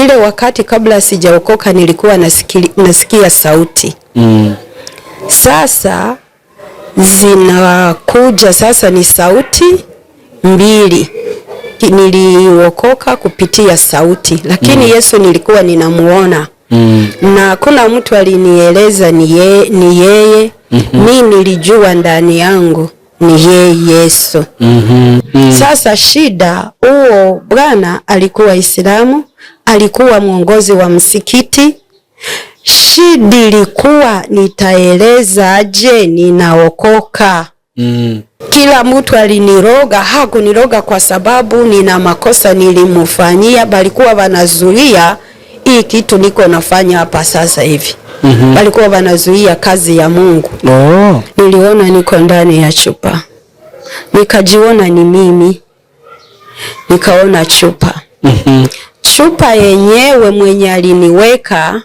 ile wakati kabla sijaokoka nilikuwa nasikia sauti. Sasa zinakuja, sasa ni sauti mbili. Niliokoka kupitia sauti, lakini Yesu nilikuwa ninamuona. Na kuna mtu alinieleza ni yeye. Mimi nilijua ndani yangu ni yeye Yesu. Sasa shida, huo bwana alikuwa Islamu, alikuwa mwongozi wa msikiti. Shida ilikuwa nitaeleza aje ninaokoka. Kila mtu aliniroga, hakuniroga kwa sababu nina makosa nilimufanyia, balikuwa wanazuia hii kitu niko nafanya hapa sasa hivi. Balikuwa wanazuia kazi ya Mungu. Niliona niko ndani ya chupa. Nikajiona ni mimi. Nikaona chupa. Chupa yenyewe mwenye aliniweka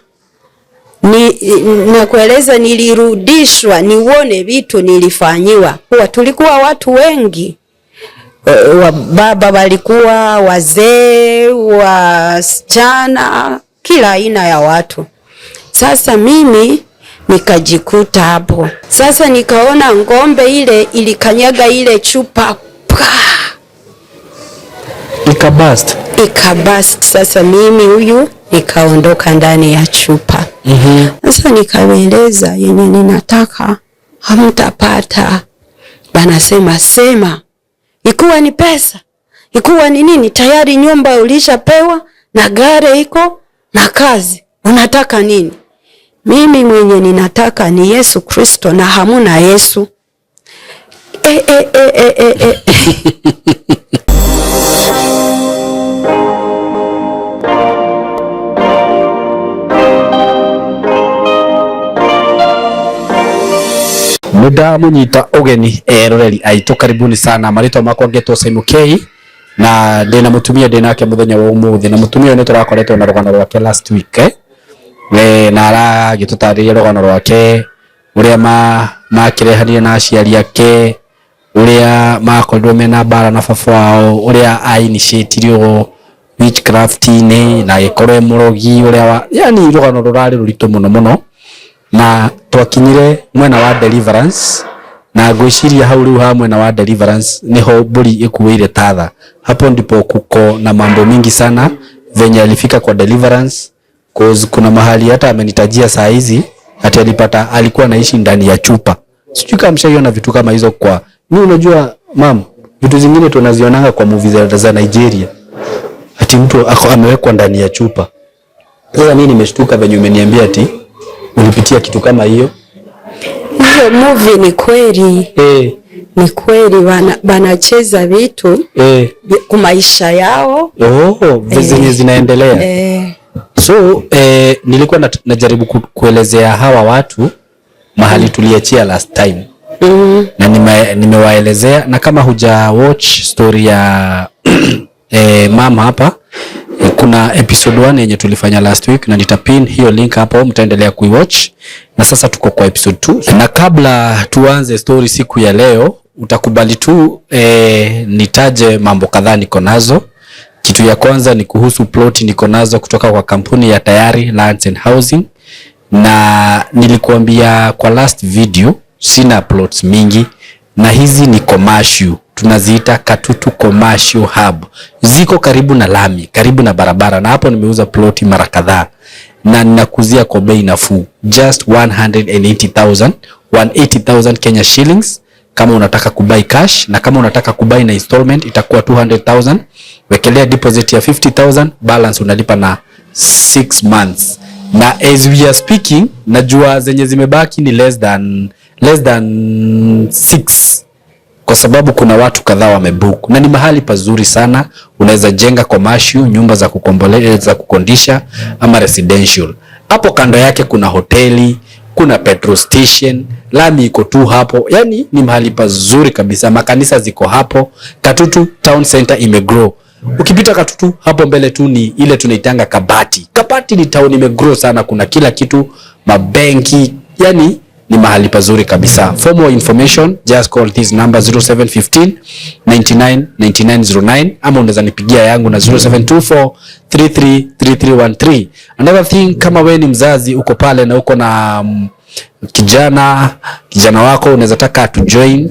na kueleza, nilirudishwa nione vitu nilifanyiwa. Tulikuwa watu wengi. Baba walikuwa, wazee, wasichana, kila aina ya watu. Sasa mimi nikajikuta hapo. Sasa nikaona ngombe ile ilikanyaga ile chupa. Ikabast. Sasa mimi huyu nikaondoka ndani ya chupa. Sasa nikaeleza yenye ninataka, hamtapata. Banasema sema. Ikuwa ni pesa, ikuwa ni nini, tayari nyumba ulishapewa na gari iko na kazi. Unataka nini? Mimi mwenye ninataka ni Yesu Kristo, na hamuna Yesu. Muda munyita ogeni roreri aito, karibuni sana. Marito makwa ngetwo Simon K, na ndina mutumia ndinake muthenya wa umuthi, na mutumia ni turakoretwo na rugano rwake last week na ara gitutariria rugano rwake uria makirehania na aciari ake, uria makorirwo mena bara na baba wao, uria ainitiatirio witchcraft ni na gikorwo murogi uria yani rugano rurari rurito muno na twakinyire mwena wa deliverance, na ngwiciria hau riu ha mwena wa deliverance niho mburi ikuire tatha. Hapo ndipo kuko na mambo mingi sana venye alifika kwa deliverance, cause kuna mahali hata amenitajia saa hizi ati alikuwa anaishi ndani ya chupa. Sijui kama mshaiona vitu kama hizo. Kwa mimi unajua mam, vitu zingine tunazionanga kwa movies za Nigeria, ati mtu amewekwa ndani ya chupa. Sasa mimi nimeshtuka venye umeniambia ati ulipitia kitu kama hiyo. Hiyo movie ni kweli. Ni kweli wanacheza vitu kwa maisha yao. Zenye zinaendelea. So nilikuwa najaribu kuelezea hawa watu mahali tuliachia last time. Na nimewaelezea, na kama huja watch story ya mama hapa, kuna episode 1 yenye tulifanya last week, na nitapin hiyo link hapo, mtaendelea kuiwatch. Na sasa tuko kwa episode 2. Na kabla tuanze story siku ya leo, utakubali tu nitaje mambo kadhaa niko nazo. Kitu ya kwanza ni kuhusu plot niko nazo kutoka kwa kampuni ya Tayari Lands and Housing. Na nilikuambia kwa last video sina plots mingi, na hizi ni commercial, tunaziita Katutu Commercial Hub. Ziko karibu na lami, karibu na barabara, na hapo nimeuza ploti mara kadhaa na ninakuzia kwa bei nafuu, just 180,000 Kenya shillings kama unataka kubuy cash, na kama unataka kubuy na installment itakuwa 200,000. Wekelea deposit ya 50,000, balance unalipa na 6 months. Na as we are speaking, najua zenye zimebaki ni less than 6, kwa sababu kuna watu kadhaa wamebook, na ni mahali pazuri sana. Unaweza jenga commercial, nyumba za kukombolea, za kukondisha ama residential. Hapo kando yake kuna hoteli, kuna petrol station, lami iko tu hapo. Yani ni mahali pazuri kabisa. Makanisa ziko hapo. Katutu Town Center imegrow. Ukipita Katutu hapo mbele tu ni ile tunaitanga Kabati. Kabati ni town imegrow sana, kuna kila kitu, mabenki, yani ni mahali pazuri kabisa. For more information, just call this number 0715 99 9909, ama unaweza nipigia yangu na 0724 333313. Another thing, kama wewe ni mzazi uko pale na uko na kijana wako unaweza taka to join,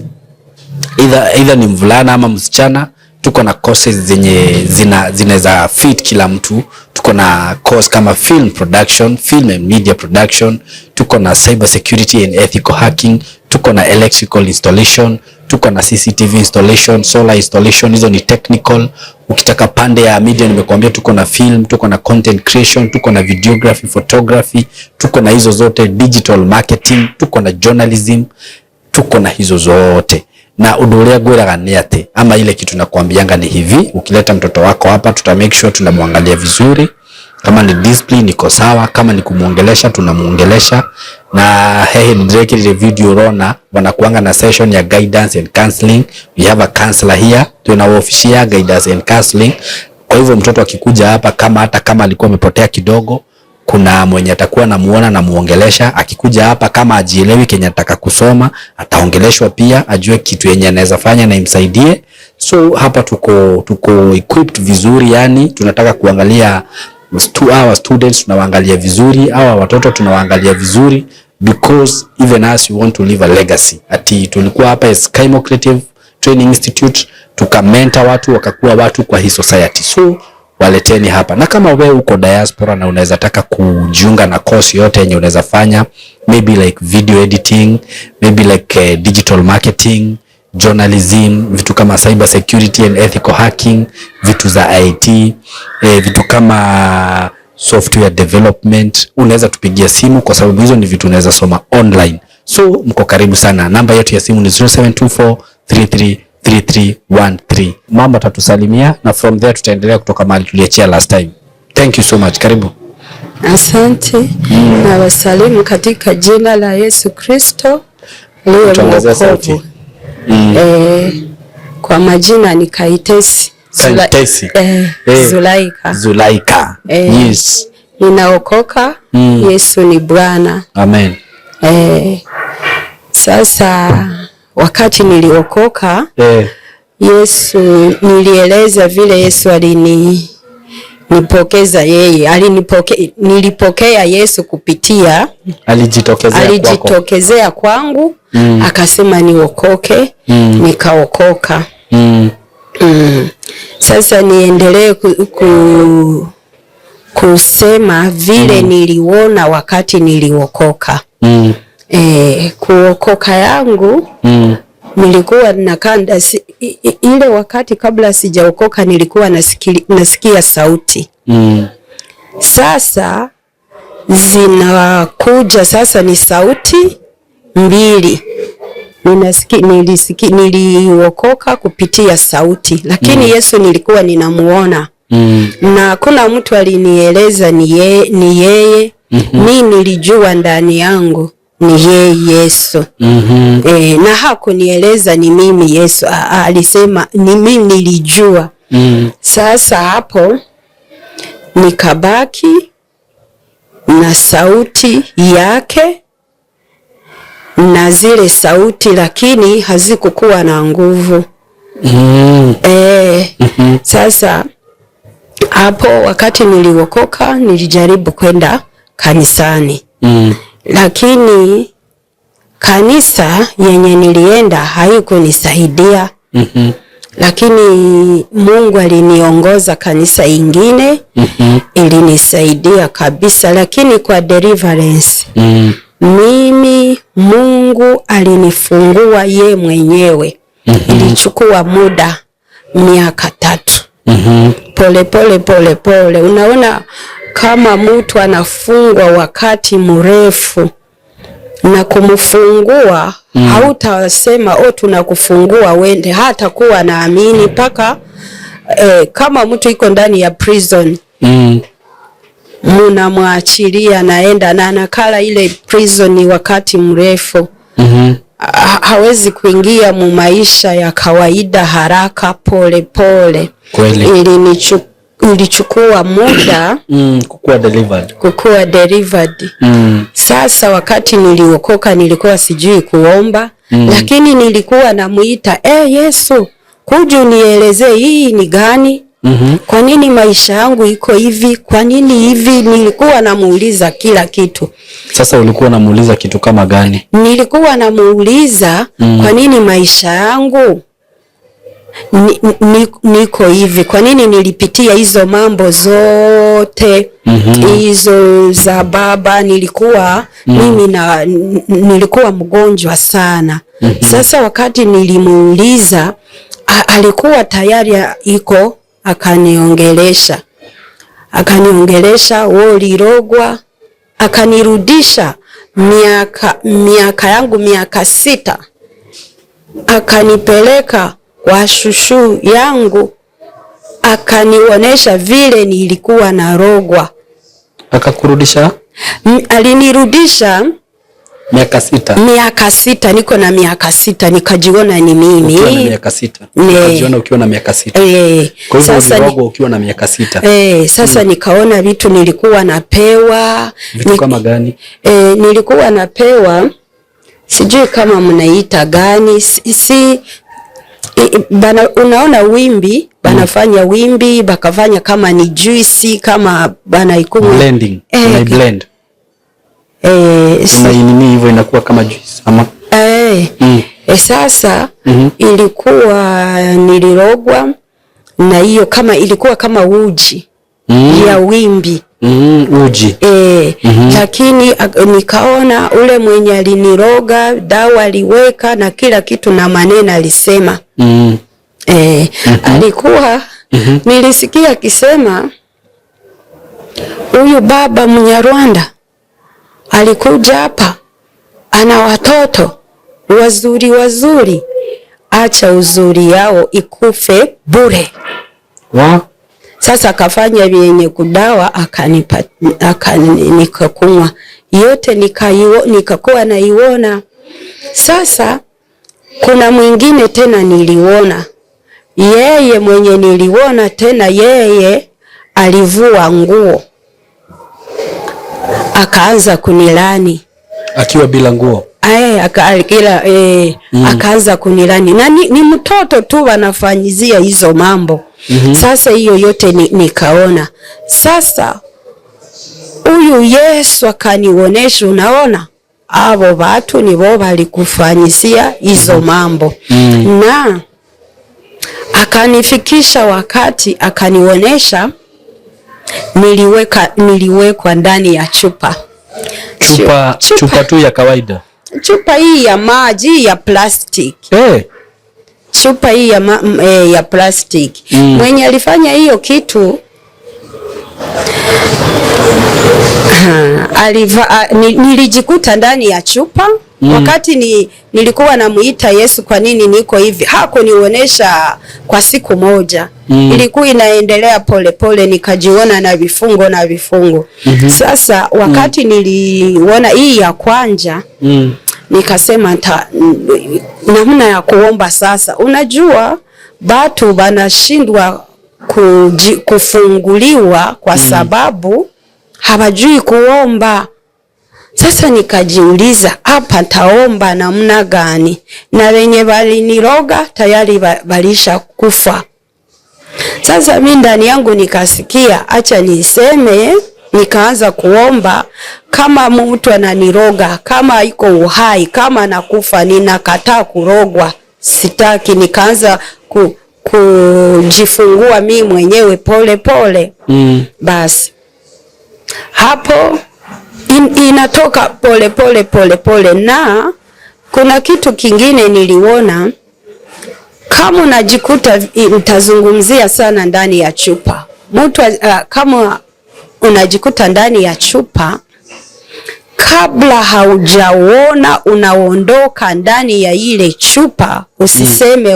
either ni mvulana ama msichana, tuko na courses zenye zinaweza fit kila mtu. Tuko na course kama film production, film and media production, tuko na cyber security and ethical hacking, tuko na electrical installation, tuko na CCTV installation, solar installation, hizo ni technical. Ukitaka pande ya media nimekuambia tuko na film, tuko na content creation, tuko na videography, photography, tuko na hizo zote, digital marketing, tuko na journalism, tuko na hizo zote. Na udolea gweraga ni ate, ama ile kitu nakuambianga ni hivi, ukileta mtoto wako hapa tuta make sure tunamwangalia vizuri, kama ni discipline iko sawa, kama ni kumuongelesha tunamuongelesha. Na hehe direct ile video rona wanakuanga na session ya guidance and counseling. We have a counselor here, tunawaofishia guidance and counseling. Kwa hivyo mtoto akikuja hapa, hata kama alikuwa amepotea kidogo, kuna mwenye atakuwa namuona na muongelesha. Akikuja hapa kama ajielewi Kenya ataka kusoma, ataongeleshwa pia, ajue kitu yenye anaweza fanya na imsaidie. So hapa tuko equipped vizuri, yani tunataka kuangalia our students, tunawaangalia vizuri, our watoto tunawaangalia vizuri, because even us we want to leave a legacy. Ati tulikuwa hapa as Kaimo Creative Training Institute, tukamenta watu wakakuwa watu kwa hii society. So waleteni hapa. Na kama wewe uko diaspora na unaweza taka kujiunga na course yote yenye unaweza fanya, maybe like video editing, maybe like digital marketing, journalism, vitu kama cyber security and ethical hacking, vitu za IT, vitu kama software development, unaweza tupigia simu kwa sababu hizo ni vitu unaweza soma online. So mko karibu sana. Namba yetu ya simu ni 0724 333313. Mama atatusalimia na from there tutaendelea kutoka mahali tuliachia last time. Thank you so much. Karibu. Asante. Na wasalimu katika jina la Yesu Kristo. Sauti. Kwa majina ni Kaitesi. Zulaika. Yes. Ninaokoka. Yesu ni Bwana. Amen. Sasa wakati niliokoka, Yesu nilieleza vile Yesu alinipokeza yeye. Nilipokea Yesu kupitia alijitokezea kwangu, akasema niokoke, nikaokoka. Sasa niendelee kusema vile niliona wakati niliokoka. Kuokoka yangu nilikuwa nakanda ile wakati kabla sijaokoka nilikuwa nasikia sauti. Sasa zinakuja, sasa ni sauti mbili. Niliokoka kupitia sauti, lakini Yesu nilikuwa ninamuona. Na kuna mtu alinieleza ni yeye. Mimi nilijua ndani yangu ni yeye Yesu. Na hakunieleza ni mimi Yesu, alisema ni mimi nilijua. Sasa hapo nikabaki na sauti yake na zile sauti, lakini hazikukuwa na nguvu. Sasa hapo wakati niliokoka nilijaribu kwenda kanisani. Lakini kanisa yenye nilienda haikunisaidia. Lakini Mungu aliniongoza kanisa ingine, ilinisaidia kabisa. Lakini kwa deliverance, mimi Mungu alinifungua ye mwenyewe. Ilichukua muda miaka 3. Pole. Unaona kama mtu anafungwa wakati mrefu na kumfungua, hautasema tunakufungua wende, hata kuwa naamini paka kama mtu iko ndani ya prison, mnamwachilia naenda na anakala ile prison wakati mrefu. Hawezi kuingia mu maisha ya kawaida haraka, pole. ilichukua muda kukuwa delivered. Sasa wakati niliokoka nilikuwa sijui kuomba, lakini nilikuwa namuita Yesu, kuja unielezee hii ni gani? Kwa nini maisha yangu iko hivi? Kwa nini hivi? Nilikuwa namuuliza kila kitu. Sasa ulikuwa namuuliza kitu kama gani? Nilikuwa namuuliza kwa nini maisha yangu niko hivi? Kwa nini nilipitia hizo mambo zote hizo za baba? Nilikuwa mimi nilikuwa mgonjwa sana. Sasa wakati nilimuuliza alikuwa tayari iko akaniongelesha ulirogwa, akanirudisha miaka yangu 6, akanipeleka kwa shushu yangu, akanionyesha vile nilikuwa narogwa. Akakurudisha? Alinirudisha miaka 6. Miaka 6, niko na miaka 6, nikajiona ni mimi. Ukiwa na miaka 6. Nikajiona ukiwa na miaka 6. Kwa hivyo ulirogwa ukiwa na miaka 6. Sasa nikaona vitu nilikuwa napewa. Vitu kama gani? Nilikuwa napewa, sijui kama mnaita gani, unaona wimbi, banafanya wimbi, bakafanya kama ni juice, kama bana ikunywa blending. Blend. Nini hivyo inakuwa kama juice ama? Sasa ilikuwa nilirogwa na hiyo, kama ilikuwa kama uji ya wimbi. Uji. Lakini nikaona ule mwenye aliniroga dawa aliweka na kila kitu na maneno alisema. Alikuwa nilisikia akisema huyu baba Mnyarwanda alikuja hapa, ana watoto wazuri, acha uzuri yao ikufe bure. Sasa akafanya vyenye kudawa, akanipa, nikakunywa yote, nikakuwa naiona. Sasa kuna mwingine tena niliona, yeye mwenye niliona tena, yeye alivua nguo akaanza kunilani akiwa bila nguo. Akaanza kunilani na ni mtoto tu wanafanyizia hizo mambo. Sasa hiyo yote nikaona. Sasa huyu Yesu akanionyesha, unaona abo watu ni bo balikufanyizia hizo mambo. Na akanifikisha wakati akanionyesha niliwekwa ndani ya chupa tu ya kawaida. Chupa hii ya maji ya plastic. Chupa hii ya plastic. Mwenye alifanya hiyo kitu nilijikuta ndani ya chupa. Wakati nilikuwa namuita Yesu, kwa nini niko hivi? Hakunionyesha kwa siku moja. Ilikuwa inaendelea pole, nikajiona na vifungo. Sasa wakati niliona hii ya kwanza, nikasema namna ya kuomba sasa. Unajua batu banashindwa kufunguliwa kwa sababu hawajui kuomba. Sasa nikajiuliza, hapa taomba namna gani? Na wenye waliniroga tayari walisha kufa. Sasa mimi ndani yangu nikasikia, acha niseme, nikaanza kuomba kama mtu ananiroga, kama iko uhai, kama nakufa, ninakataa kurogwa, sitaki. Nikaanza kujifungua mimi mwenyewe pole. Basi hapo inatoka pole. Na kuna kitu kingine niliona, kama unajikuta, nitazungumzia sana ndani ya chupa. Mtu kama unajikuta ndani ya chupa, kabla haujaona unaondoka ndani ya ile chupa, usiseme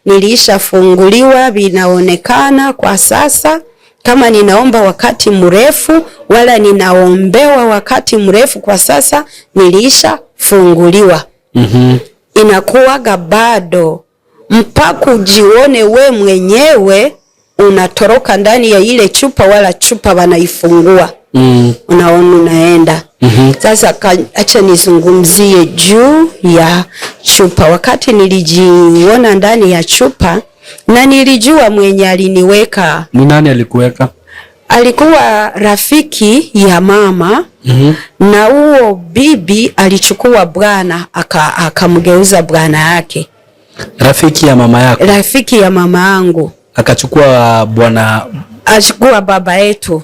nilishafunguliwa, vinaonekana kwa sasa. Kama ninaomba wakati mrefu, wala ninaombewa wakati mrefu, kwa sasa nilishafunguliwa. Inakuwaga bado mpaka ujione we mwenyewe unatoroka ndani ya ile chupa, wala chupa wanaifungua. Unaona unaenda. Sasa acha nizungumzie juu ya chupa. Wakati nilijiona ndani ya chupa na nilijua mwenye aliniweka. Ni nani alikuweka? Alikuwa rafiki ya mama. Na huo bibi alichukua bwana akamgeuza bwana yake. Rafiki ya mama yako? Rafiki ya mama yangu. Akachukua bwana, achukua baba yetu.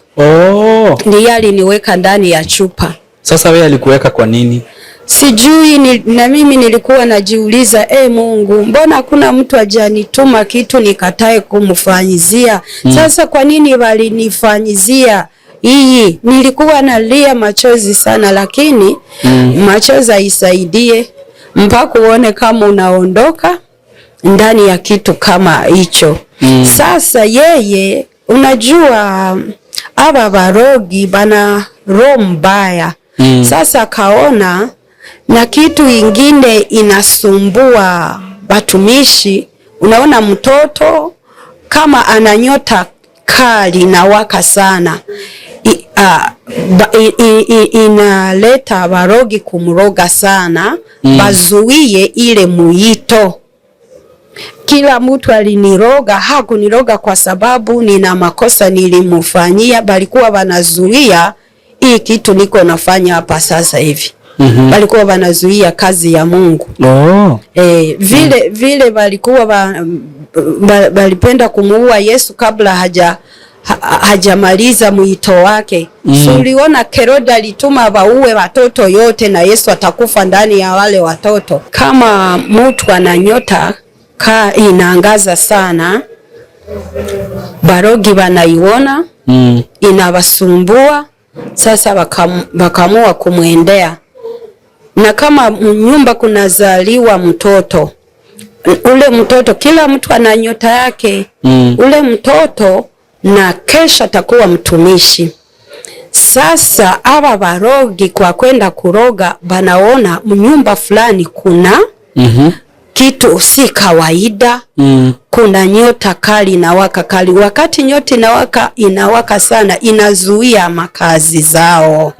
Ndiye aliniweka ndani ya chupa. Sasa wewe alikuweka kwa nini? Sijui na mimi nilikuwa najiuliza, Mungu, mbona kuna mtu ajanituma kitu nikatae kumfanyizia? Sasa kwa nini walinifanyizia hii? Nilikuwa nalia machozi sana, lakini machozi haisaidie mpaka uone kama unaondoka ndani ya kitu kama hicho. Sasa yeye, unajua aba barogi bana roho mbaya. Sasa kaona na kitu ingine inasumbua batumishi. Unaona mtoto kama ananyota kali na waka sana, inaleta barogi kumroga sana, bazuie ile muito. Kila mtu aliniroga, hakuniroga kwa sababu nina makosa nilimufanyia, balikuwa wanazuia hii kitu niko nafanya hapa sasa hivi. Balikuwa wanazuia kazi ya Mungu. Vile balikuwa balipenda kumuua Yesu kabla hajamaliza mwito wake. Uliona Herode alituma waue watoto yote na Yesu atakufa ndani ya wale watoto. Kama mtu ananyota inaangaza sana, barogi wanaiona, inawasumbua. Sasa wakamua kumwendea. Na kama nyumba kunazaliwa mtoto, ule mtoto kila mtu ana nyota yake. Ule mtoto na kesha atakuwa mtumishi. Sasa aba barogi kwa kwenda kuroga banaona mnyumba fulani kuna kitu si kawaida. Kuna nyota kali na waka kali. Wakati nyota inawaka sana, inazuia makazi zao.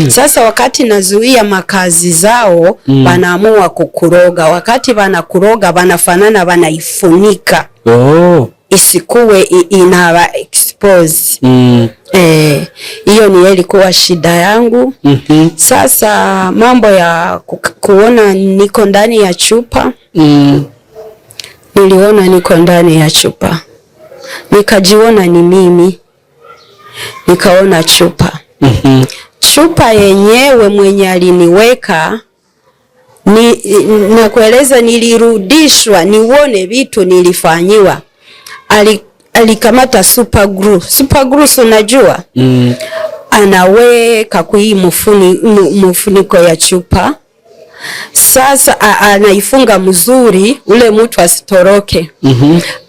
Sasa wakati inazuia makazi zao, banaamua kukuroga. Wakati banakuroga, banafanana banaifunika. Isikuwe inawa expose. Hiyo ni ilikuwa shida yangu. Sasa mambo ya kuona niko ndani ya chupa. Niliona niko ndani ya chupa. Nikajiona ni mimi. Nikaona chupa. Chupa yenyewe mwenye aliniweka, nakueleza nilirudishwa nione vitu nilifanyiwa. Alikamata super glue. Super glue unajua? Anaweka kwa hii mfuniko ya chupa. Sasa anaifunga mzuri ule mtu asitoroke.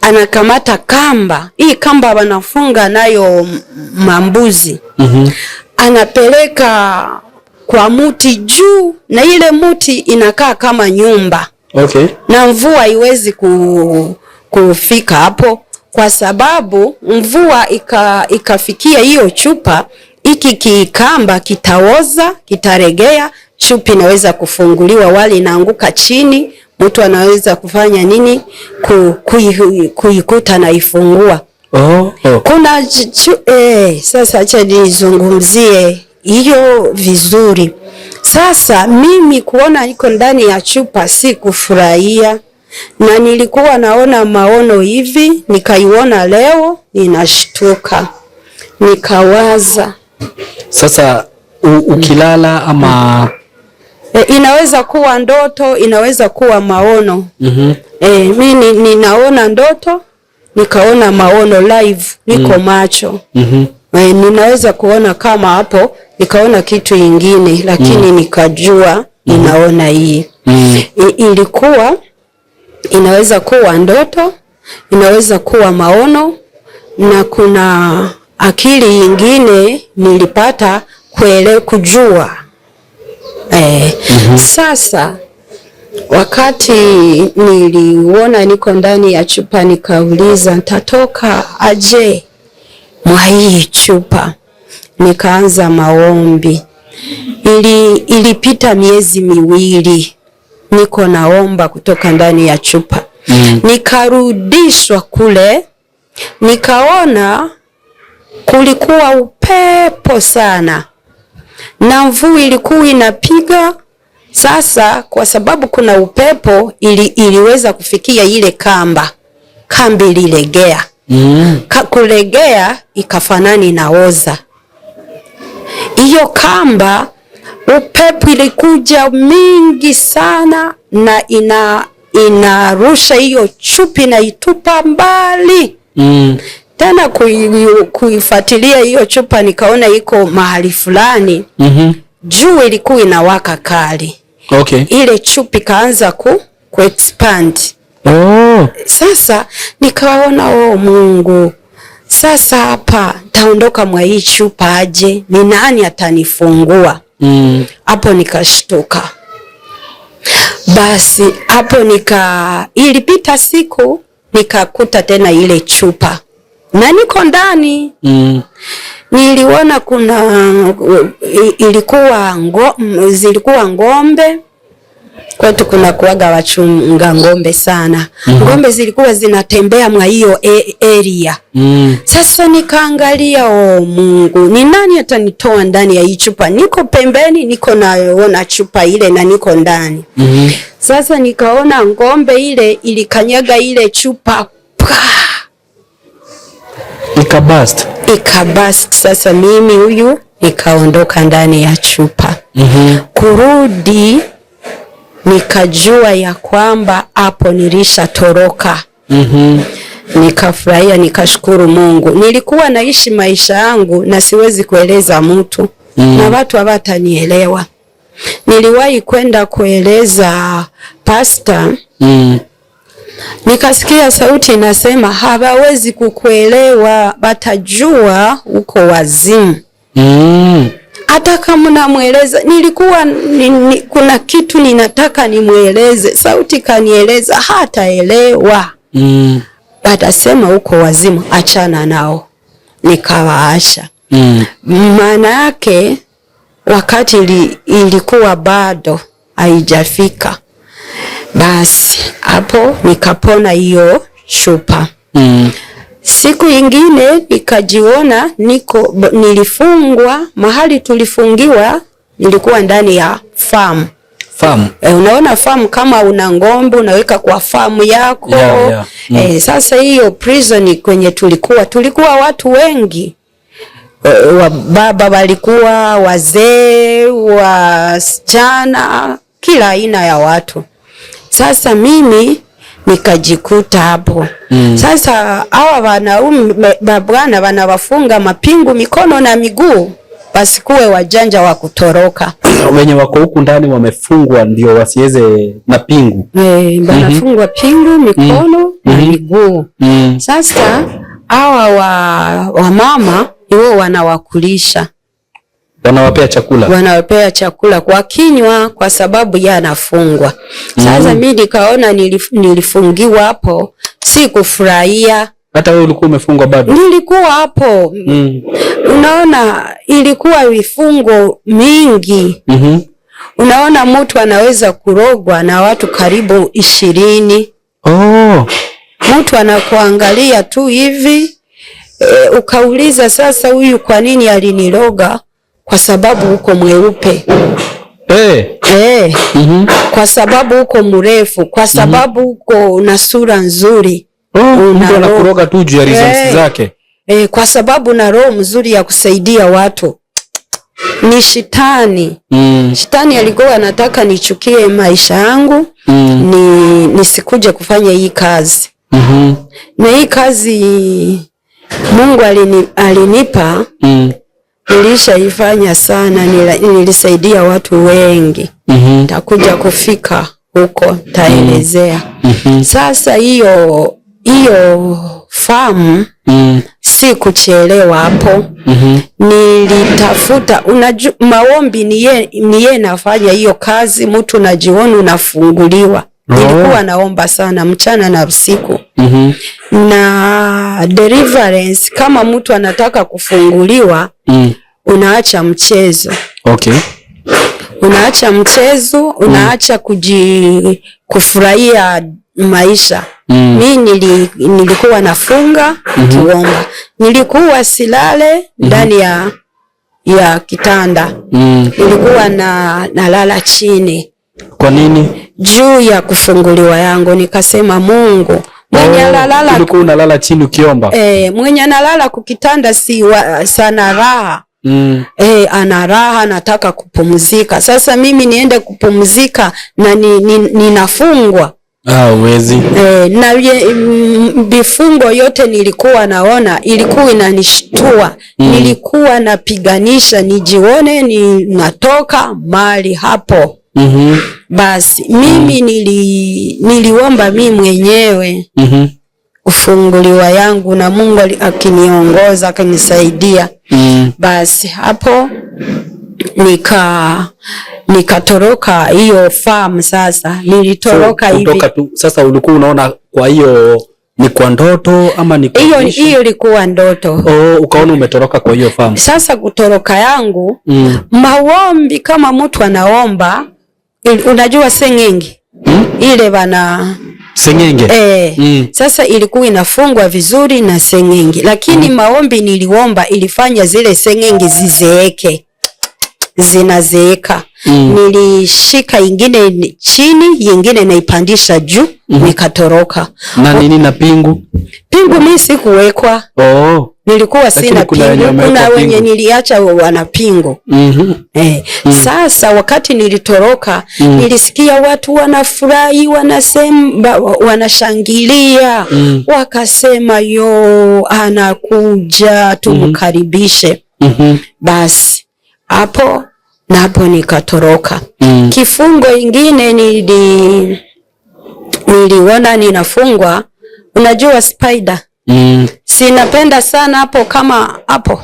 Anakamata kamba. Hii kamba wanafunga nayo mambuzi. Anapeleka kwa muti juu, na ile muti inakaa kama nyumba. Na mvua haiwezi kufika hapo, kwa sababu mvua ikafikia hiyo chupa, iki kikamba kitaoza, kitaregea, chupa inaweza kufunguliwa, wali inaanguka chini, mtu anaweza kufanya nini? Kuikuta na ifungua. Kuna sasa acha nizungumzie hiyo vizuri. Sasa mimi kuona niko ndani ya chupa si kufurahia, na nilikuwa naona maono hivi, nikaiona leo ninashtuka, nikawaza. Sasa ukilala ama inaweza kuwa ndoto, inaweza kuwa maono. Mimi ninaona ndoto, nikaona maono live, niko macho. Ninaweza kuona kama hapo nikaona kitu ingine, lakini nikajua ninaona hii. Ilikuwa inaweza kuwa ndoto, inaweza kuwa maono, na kuna akili ingine nilipata kujua. Sasa Wakati niliona niko ndani ya chupa, nikauliza nitatoka aje mwa hii chupa. Nikaanza maombi. Ilipita miezi miwili niko naomba kutoka ndani ya chupa. Nikarudishwa kule, nikaona kulikuwa upepo sana na mvua ilikuwa inapiga. Sasa kwa sababu kuna upepo iliweza kufikia ile kamba ililegea. Kulegea ikafanani naoza. Hiyo kamba upepo ilikuja mingi sana na inarusha hiyo chupi na itupa mbali. Tena kuifuatilia hiyo chupa nikaona iko mahali fulani. Juu ilikuwa inawaka kali. Okay. Ile chupi kaanza ku expand. Sasa nikaona Mungu, sasa hapa taondoka mwa hii chupa aje? Ni nani atanifungua? Hapo nikashtuka. Basi hapo ilipita siku nikakuta tena ile chupa na niko ndani. Niliona zilikuwa ngombe. Kwetu kuna kuaga wachunga ngombe sana. Ngombe zilikuwa zinatembea mwa hiyo area. Sasa nikaangalia, Mungu, ni nani atanitoa ndani ya hii chupa? Niko pembeni, niko naona chupa ile na niko ndani. Sasa nikaona ngombe ile ilikanyaga ile chupa. Ikabust. Sasa mimi huyu nikaondoka ndani ya chupa. Kurudi nikajua ya kwamba hapo nilishatoroka. Nikafurahia, nikashukuru Mungu. Nilikuwa naishi maisha yangu na siwezi kueleza mtu. Na watu hawatanielewa. Niliwahi kwenda kueleza pastor. Nikasikia sauti inasema hawawezi kukuelewa, batajua uko wazimu. Hata kama namueleza, nilikuwa kuna kitu ninataka nimueleze, sauti kanieleza hataelewa. Batasema uko wazimu, achana nao. Nikawaasha. Maana yake wakati ilikuwa bado haijafika. Basi hapo nikapona hiyo chupa. Siku ingine nikajiona nilifungwa. Mahali tulifungiwa nilikuwa ndani ya farm. Unaona farm, kama una ngombe unaweka kwa farm yako. Sasa hiyo prison kwenye tulikuwa watu wengi. Baba walikuwa, wazee, wasichana, kila aina ya watu. Sasa mimi nikajikuta hapo. Sasa hawa wanaume babwana wanawafunga mapingu mikono na miguu basikuwe wajanja wa kutoroka. Wenye wako huku ndani wamefungwa ndio wasiweze na pingu. Wanafungwa pingu mikono na miguu. Sasa hawa wa mama wao wanawakulisha. Wanawapea chakula kwa kinywa kwa sababu anafungwa. Sasa mimi nikaona nilifungiwa hapo, si kufurahia. Hata wewe ulikuwa umefungwa bado? Nilikuwa hapo. Unaona ilikuwa vifungo mingi. Unaona mtu anaweza kurogwa na watu karibu 20. Mtu anakuangalia tu hivi. Ukauliza sasa huyu kwa nini aliniroga? Kwa sababu uko mweupe. Kwa sababu uko mrefu, kwa sababu uko na sura nzuri. Mtu anakuroga tu juu ya reasons zake. Kwa sababu na roho mzuri ya kusaidia watu. Ni shetani. Shetani alikuwa anataka nichukie maisha yangu, nisikuje kufanya hii kazi. Na hii kazi Mungu alinipa, nilishaifanya sana, nilisaidia watu wengi. Takuja kufika huko, taelezea. Sasa hiyo farm si kuchelewa hapo. Nilitafuta, maombi ni ye nafanya hiyo kazi, mtu najiona unafunguliwa. Nilikuwa naomba sana mchana na usiku. Na deliverance, kama mtu anataka kufunguliwa, unaacha mchezo. Okay. Unaacha mchezo, unaacha kufurahia maisha. Mimi nilikuwa nafunga kiomba. Nilikuwa silale ndani ya kitanda. Nilikuwa nalala chini. Kwa nini? Juu ya kufunguliwa yangu. Nikasema Mungu, mwenye analala, ulikuwa unalala chini ukiomba? Mwenye analala kukitanda sana raha. Ana raha, nataka kupumzika. Sasa mimi niende kupumzika na ninafungwa. Uwezi. Na vifungo yote nilikuwa naona, ilikuwa inanishtua. Nilikuwa napiganisha nijione ninatoka mali hapo. Basi mimi niliomba mimi mwenyewe ufunguliwa yangu, na Mungu akiniongoza, akanisaidia. Basi hapo nikatoroka hiyo farm. Sasa nilitoroka hivi. Sasa ulikuwa unaona, kwa hiyo ni kwa ndoto ama ni kwa hiyo ilikuwa ndoto? Ukaona umetoroka kwa hiyo farm. Sasa kutoroka yangu, maombi, kama mtu anaomba, unajua sengenge ile bana sengenge. Sasa ilikuwa inafungwa vizuri na sengenge, lakini maombi niliomba ilifanya zile sengenge zizeeke, zinazeeka. Nilishika ingine chini, yingine naipandisha juu. Nikatoroka. Na nini na pingu mimi sikuwekwa. Nilikuwa sina pingu. Kuna wenye niliacha wana pingu. Sasa wakati nilitoroka, nilisikia watu wanafurahi, wanasema, wanashangilia. Wakasema yo anakuja, tumkaribishe. Basi hapo nikatoroka. Kifungo ingine niliona ninafungwa, unajua spider. Sinapenda sana hapo kama hapo.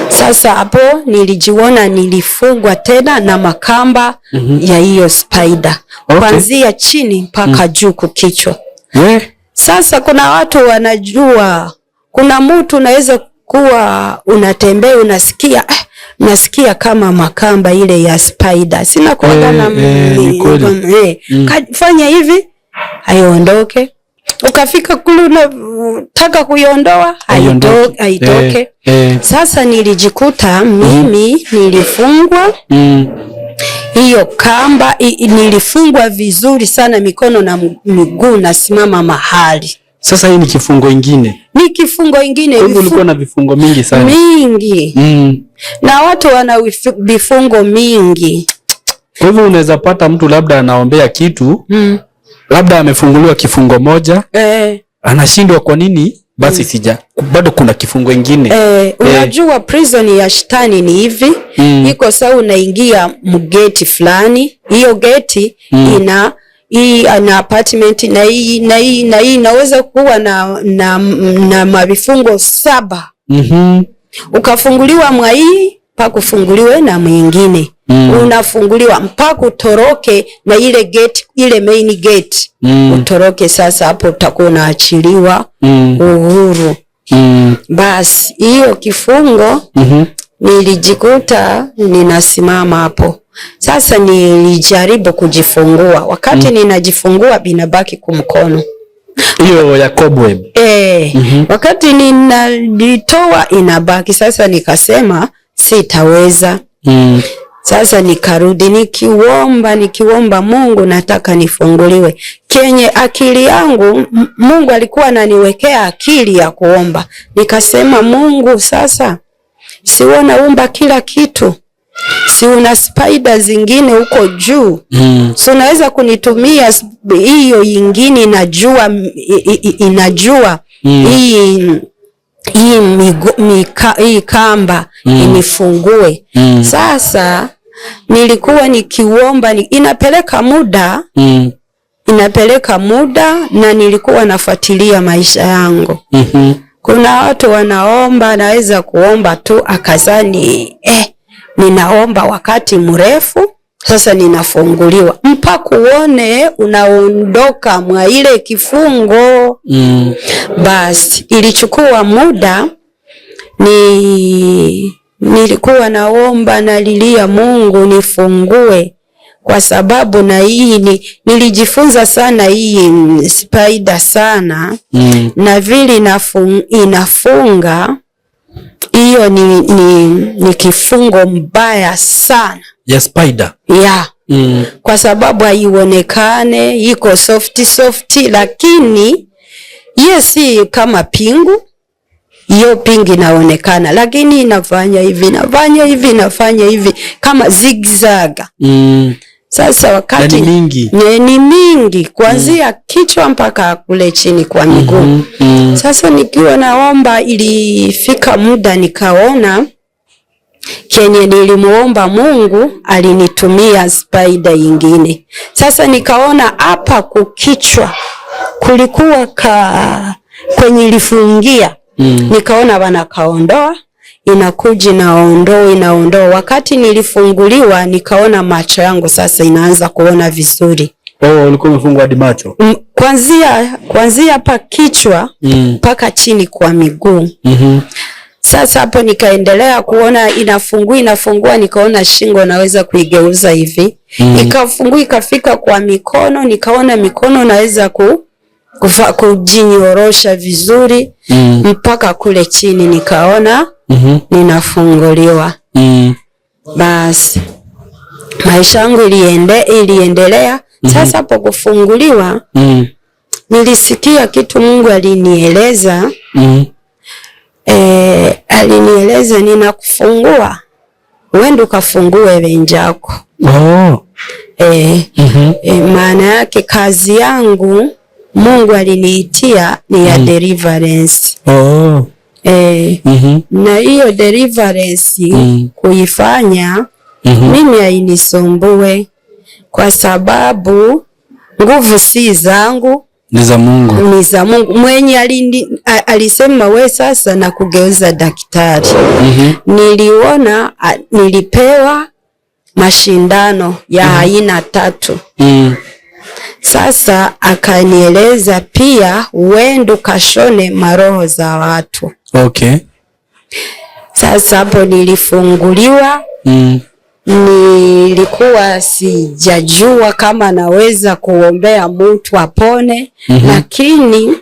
Sasa hapo nilijiona nilifungwa tena na makamba ya hiyo spider. Kuanzia chini mpaka juu kukichwa. Sasa kuna watu wanajua, kuna mtu unaweza kuwa unatembea unasikia kama makamba ile ya spider. Sina kuona na fanya hivi haiondoke. Ukafika kule unataka kuiondoa haitoke. Sasa nilijikuta mimi nilifungwa hiyo kamba, nilifungwa vizuri sana mikono na miguu, nasimama mahali. Sasa hii ni kifungo ingine. Ni kifungo ingine. Wewe ulikuwa na vifungo mingi sana. Mingi. Na watu wana vifungo mingi. Kwa hivyo unaweza pata mtu labda anaombea kitu, labda amefunguliwa kifungo moja, anashindwa kwa nini? Basi bado kuna kifungo ingine. Unajua prison ya shetani ni hivi, iko sawa, unaingia mgeti fulani, hiyo geti ana apartment na hii inaweza kuwa na mavifungo 7. Ukafunguliwa mwa hii mpaka kufunguliwe na mwingine. Unafunguliwa mpaka utoroke na ile gate, ile main gate. Utoroke. Sasa hapo utakuwa unaachiliwa uhuru. Basi hiyo kifungo nilijikuta ninasimama hapo. Sasa nilijaribu kujifungua. Wakati ninajifungua binabaki kumkono hiyo ya cobweb. Wakati ninajitoa inabaki. Sasa nikasema sitaweza. Sasa nikarudi nikiomba Mungu, nataka nifunguliwe. Kenye akili yangu Mungu alikuwa ananiwekea akili ya kuomba. Nikasema Mungu, sasa si unaumba kila kitu, si una spider zingine huko juu, so unaweza kunitumia hiyo nyingine inajua hii kamba inifungue. Sasa nilikuwa nikiomba, inapeleka muda na nilikuwa nafuatilia maisha yangu. Kuna watu wanaomba, naweza kuomba tu akazani ninaomba wakati mrefu, sasa ninafunguliwa. Mpaka uone unaondoka mwa ile kifungo. Basi ilichukua muda, nilikuwa naomba nalilia Mungu nifungue, kwa sababu na hii nilijifunza sana hii spider sana. Na vile inafunga hiyo ni kifungo mbaya sana ya spider. Kwa sababu haionekane, iko soft, lakini si kama pingu. Hiyo pingi inaonekana, lakini inafanya hivi kama zigzag. Sasa wakati ni mingi kuanzia kichwa mpaka kule chini kwa miguu. Sasa nikiwa naomba, ilifika muda nikaona kenye nilimuomba Mungu alinitumia spider nyingine. Sasa nikaona hapa kukichwa kulikuwa kwenye ilifungia. Nikaona wanakaondoa, inakuja inaondoa. Wakati nilifunguliwa nikaona macho yangu sasa inaanza kuona vizuri. Ulikuwa umefungwa hadi macho? Kuanzia hapa kichwa mpaka chini kwa miguu. Sasa hapo nikaendelea kuona inafungua, nikaona shingo naweza kuigeuza hivi. Ikafungua ikafika kwa mikono, nikaona mikono naweza kujinyorosha vizuri mpaka kule chini, nikaona ninafunguliwa. Basi maisha yangu iliendelea. Sasa hapo kufunguliwa, nilisikia kitu Mungu alinieleza. Alinieleza ninakufungua, uende ukafungue wenzako. Maana yake kazi yangu Mungu aliniitia ni ya deliverance. Na hiyo deliverance kuifanya mimi hainisumbue, kwa sababu nguvu si zangu, ni za Mungu. Mwenye alisema we sasa na kugeuza daktari. Niliona nilipewa mashindano ya aina 3. Sasa akanieleza pia uende kashone maroho za watu. Sasa hapo nilifunguliwa. Nilikuwa sijajua kama naweza kuombea mtu apone. Lakini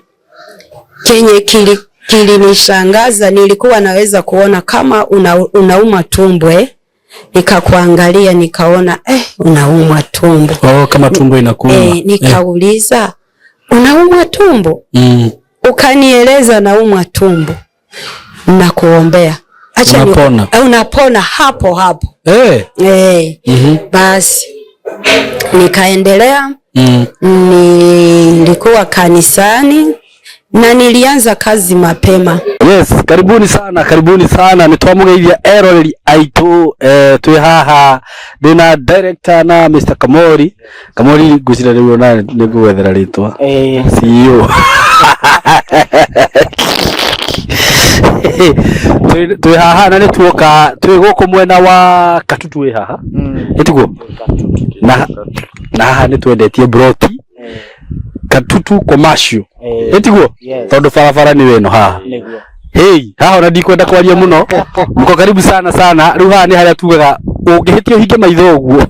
kenye kilinishangaza, nilikuwa naweza kuona kama unauma tumbo. Nikakuangalia nikaona unaumwa tumbo. Kama tumbo inakuuma. Nikauliza unaumwa tumbo? Ukanieleza naumwa tumbo na kuombea. Acha unapona hapo. Basi nikaendelea. Nilikuwa kanisani na nilianza kazi mapema. Karibuni sana nitwamugeithia eroreri aitu twi haha ndina director na Mr. Kamori ngucira riu na niguethera ritwa CEO. Twi haha na nituoka twi guku mwena wa Katutu wi haha etiguo na haha nitwendetie broti Katutu commercial etiguo tondu barabara ni weno haha. Haha ona ndikwenda kwaria muno, muko karibu sana riu haha ni haria tugaga ungihitio hinge maitho uguo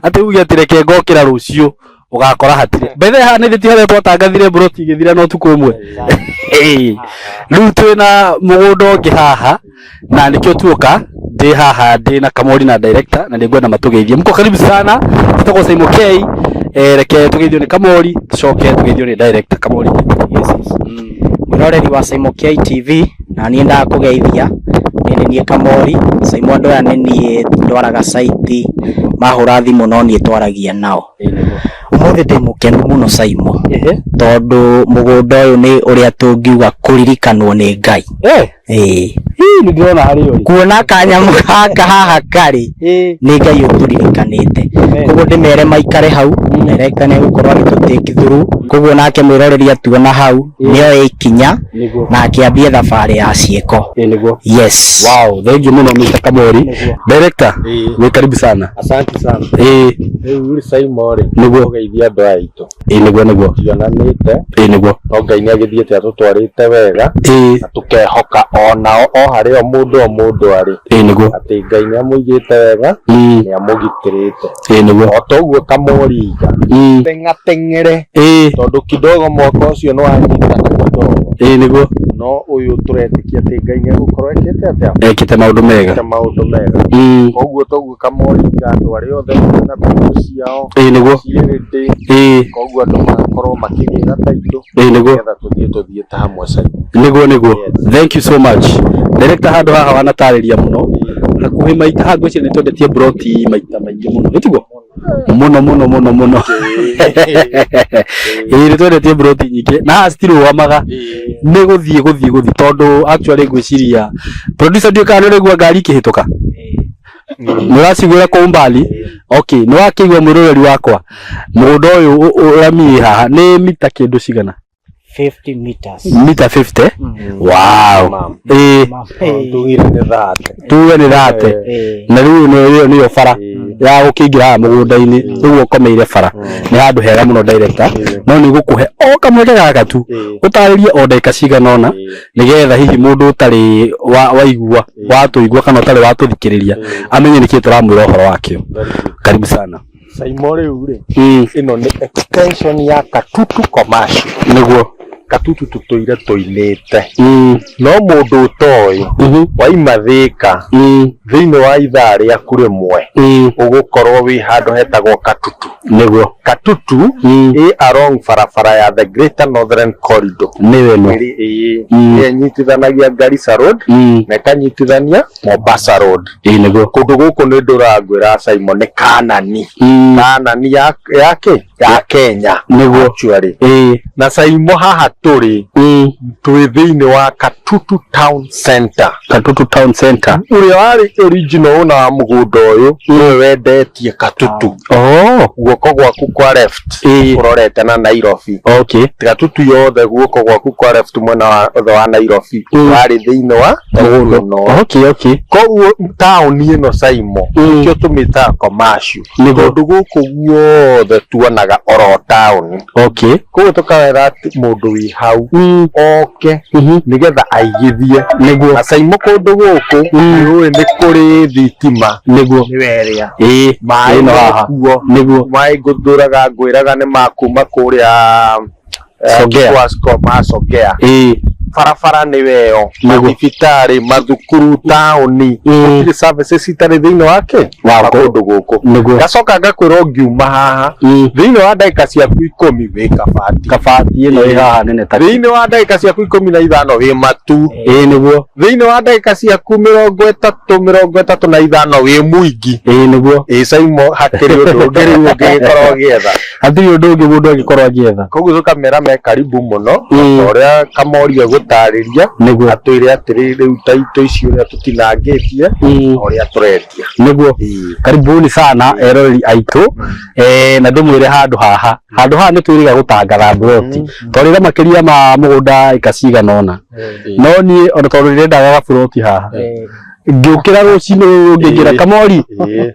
ati uge atireke ngokira rucio ugakora hatire bethe haha ni thiti haria twatangathire broti igithira no tuko umwe. Riu twina mugunda ungi haha na nikio tuoka ndi haha ndi na Kamori na director na ningwenda matugeithie. Muko karibu sana, tutako Simon K. Reke tugeithio ni Kamori, tucoke tugeithio ni director Kamori. Muroreri wa Simon K TV na ni nda kugeithia ni Kamori. Simon ndo ya ni ndwaraga site mahura thimu no ni twaragia nao. umuthi ndi mukenu muno Saimo tondu mugunda uyu ni uria tungiuga kuririkanwo ni Ngai ni ndona hari yo kuona kanyamu gaka haha kari ni Ngai uturirikanite koguo ndimere maikare hau director ne gukorwo agitutake through koguo nake mwiroreri atuona hau nio ikinya na akiambia thabari ya cieko yes. Wow, thank you muno Mr. Kamori. Director ni karibu sana. Asante sana. Uri Saimo ri niguo geithia andu aitu niguo tionanite niguo no Ngai ni agithiete atutwarite wega na tukehoka onao o hari o mundu ari niguo ati Ngai ni amuigite wega ni amugitirite niguo otoguo Kamoriga teng'ere tondu kidogo mwaka ucio no anyita kidogo niguo no uyu turetikia ati Ngai ni gukorwo ekite atia ekite maundu mega koguo toguo Kamoriga andu ari othe na bindu ciao niguo koguo andu makorwo makigina taito niguo tuthie ta hamwe niguo thank you so much director handu haha wanatariria muno hakuhi maita hangu cio ni twendetie broti maita maingi muno nitiguo muno ni twendetie broti nyingi na still wamaga ni guthie tondu actually ngwiciria producer ndio kana nigua ngari kihituka muracigura kwa umbali okay no akigwa mwiroreri wakwa mugunda uyu urami haha ni mita kindu cigana 50 meters mita 50 wow tuwe ni thate na riu niyo fara ya gukingira mugunda-ini riu ukomeire fara ni handu hega muno director no ni gukuhe o kamweke gaka tu utaririe o ndagika cigana ona nigetha hihi mundu utari waigua watuigua kana utari watuthikiriria amenye niki turamwira uhoro wakio karibu sana Saimo riu ri ino ni extension ya Katutu commercial niguo Katutu tutoire toinete no mundu utoy waima Thika thiini wa ithaa ria kurimwe ugukorwo wi handu hetagwo Katutu niguo Katutu along farafara ya the Greater Northern Corridor niweno nyitithanagia Garissa Road na kanyitithania Mombasa Road niguo kundu guku ni nduragwira Saimo ni Kanani yake ya Kenya niguo actually na Saimo haha turi twi thiini wa Katutu Town Center uria wari original na mugunda uyu ni wendetie Katutu guoko gwaku kwa left urorete na Nairobi okay Katutu yothe guoko gwaku kwa left mwena wa Nairobi wari thiini wa okay koguo town ino Saimo kyo tumita commercial kundu guku guothe tuonaga oro town okay koguo tukawera ati mundu wi hau oke nigetha aigithie niguo na Saimo kundu guku ui ni kuri thitima niguo ni weria mai no haha niguo mai nguduraga ngwiraga ni makuma kuria Sogea farafara ni weo mathibitari mathukuru tauni gutiri services citari thiini wake wa kundu guku gacoka ngakwira ngiuma haha thiini wa ndagika ciaku 10 wi kabati ino ĩ haha nene ta thiini wa ndagika ciaku 15 wi matu niguo thiini wa ndagika ciaku 35 wi muingi niguo Saimo hakiri undu ungikorwo gietha hathiri undu ungi mundu agikorwo agietha koguo tukamera me karibu muno uria Kamori gutariria atwire atiri riu taito icio uria tutinangitie uria turetia niguo karibuni sana eroreri aitu na ndumwire handu haha ni twiriga gutangatha broti twarira makiria ma mugunda ikasiga nona no ni ona tondu ndendaga broti haha ngiukira rucini ngingira Kamori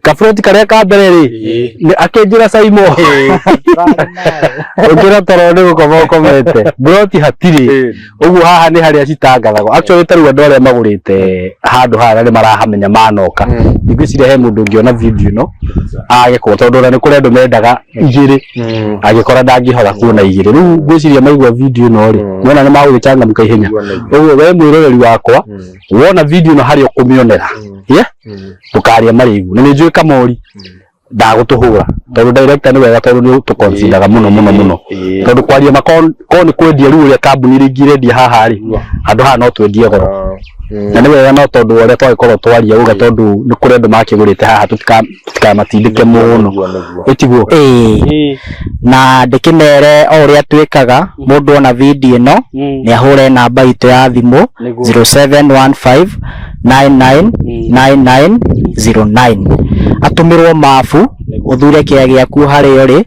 kabroti karia ka mbere ri akinjira Saimo ngira toro ni gukoma ukomete broti hatiri uguo haha ni haria citangathagwo actually taru andu aria magurite handu haha ni marahamenya manoka ngwiciria he mundu ngiona video no agikwo tondu ona ni kuri andu mendaga igiri agikora ndangihora kuona igiri riu ngwiciria maigwa video no ri mwana ni magugicanga mukaihenya uguo we mwiroreri wakwa wona video no haria ukumionera tukaria marigu ni njui Kamori ndagutuhura tondu director ni wega tondu ni tukonsidaga muno tondu kwaria makon koni kwendia riu ria kambuni ringi rendia haha ri andu haha no twendie goro na nĩ wega no tondu wale twagikorwo twaria uga tondu nĩ kũrĩ andũ makĩgũrĩte haha tũtikamatindĩke mũno ĩtiguo na ndĩkĩmere o ũrĩa twĩkaga mũndũ ona video ĩno nĩ ahũre namba itũ ya thimũ 0715999909 atũmĩrwo mabu uthure kĩaya gĩaku harĩa ũrĩ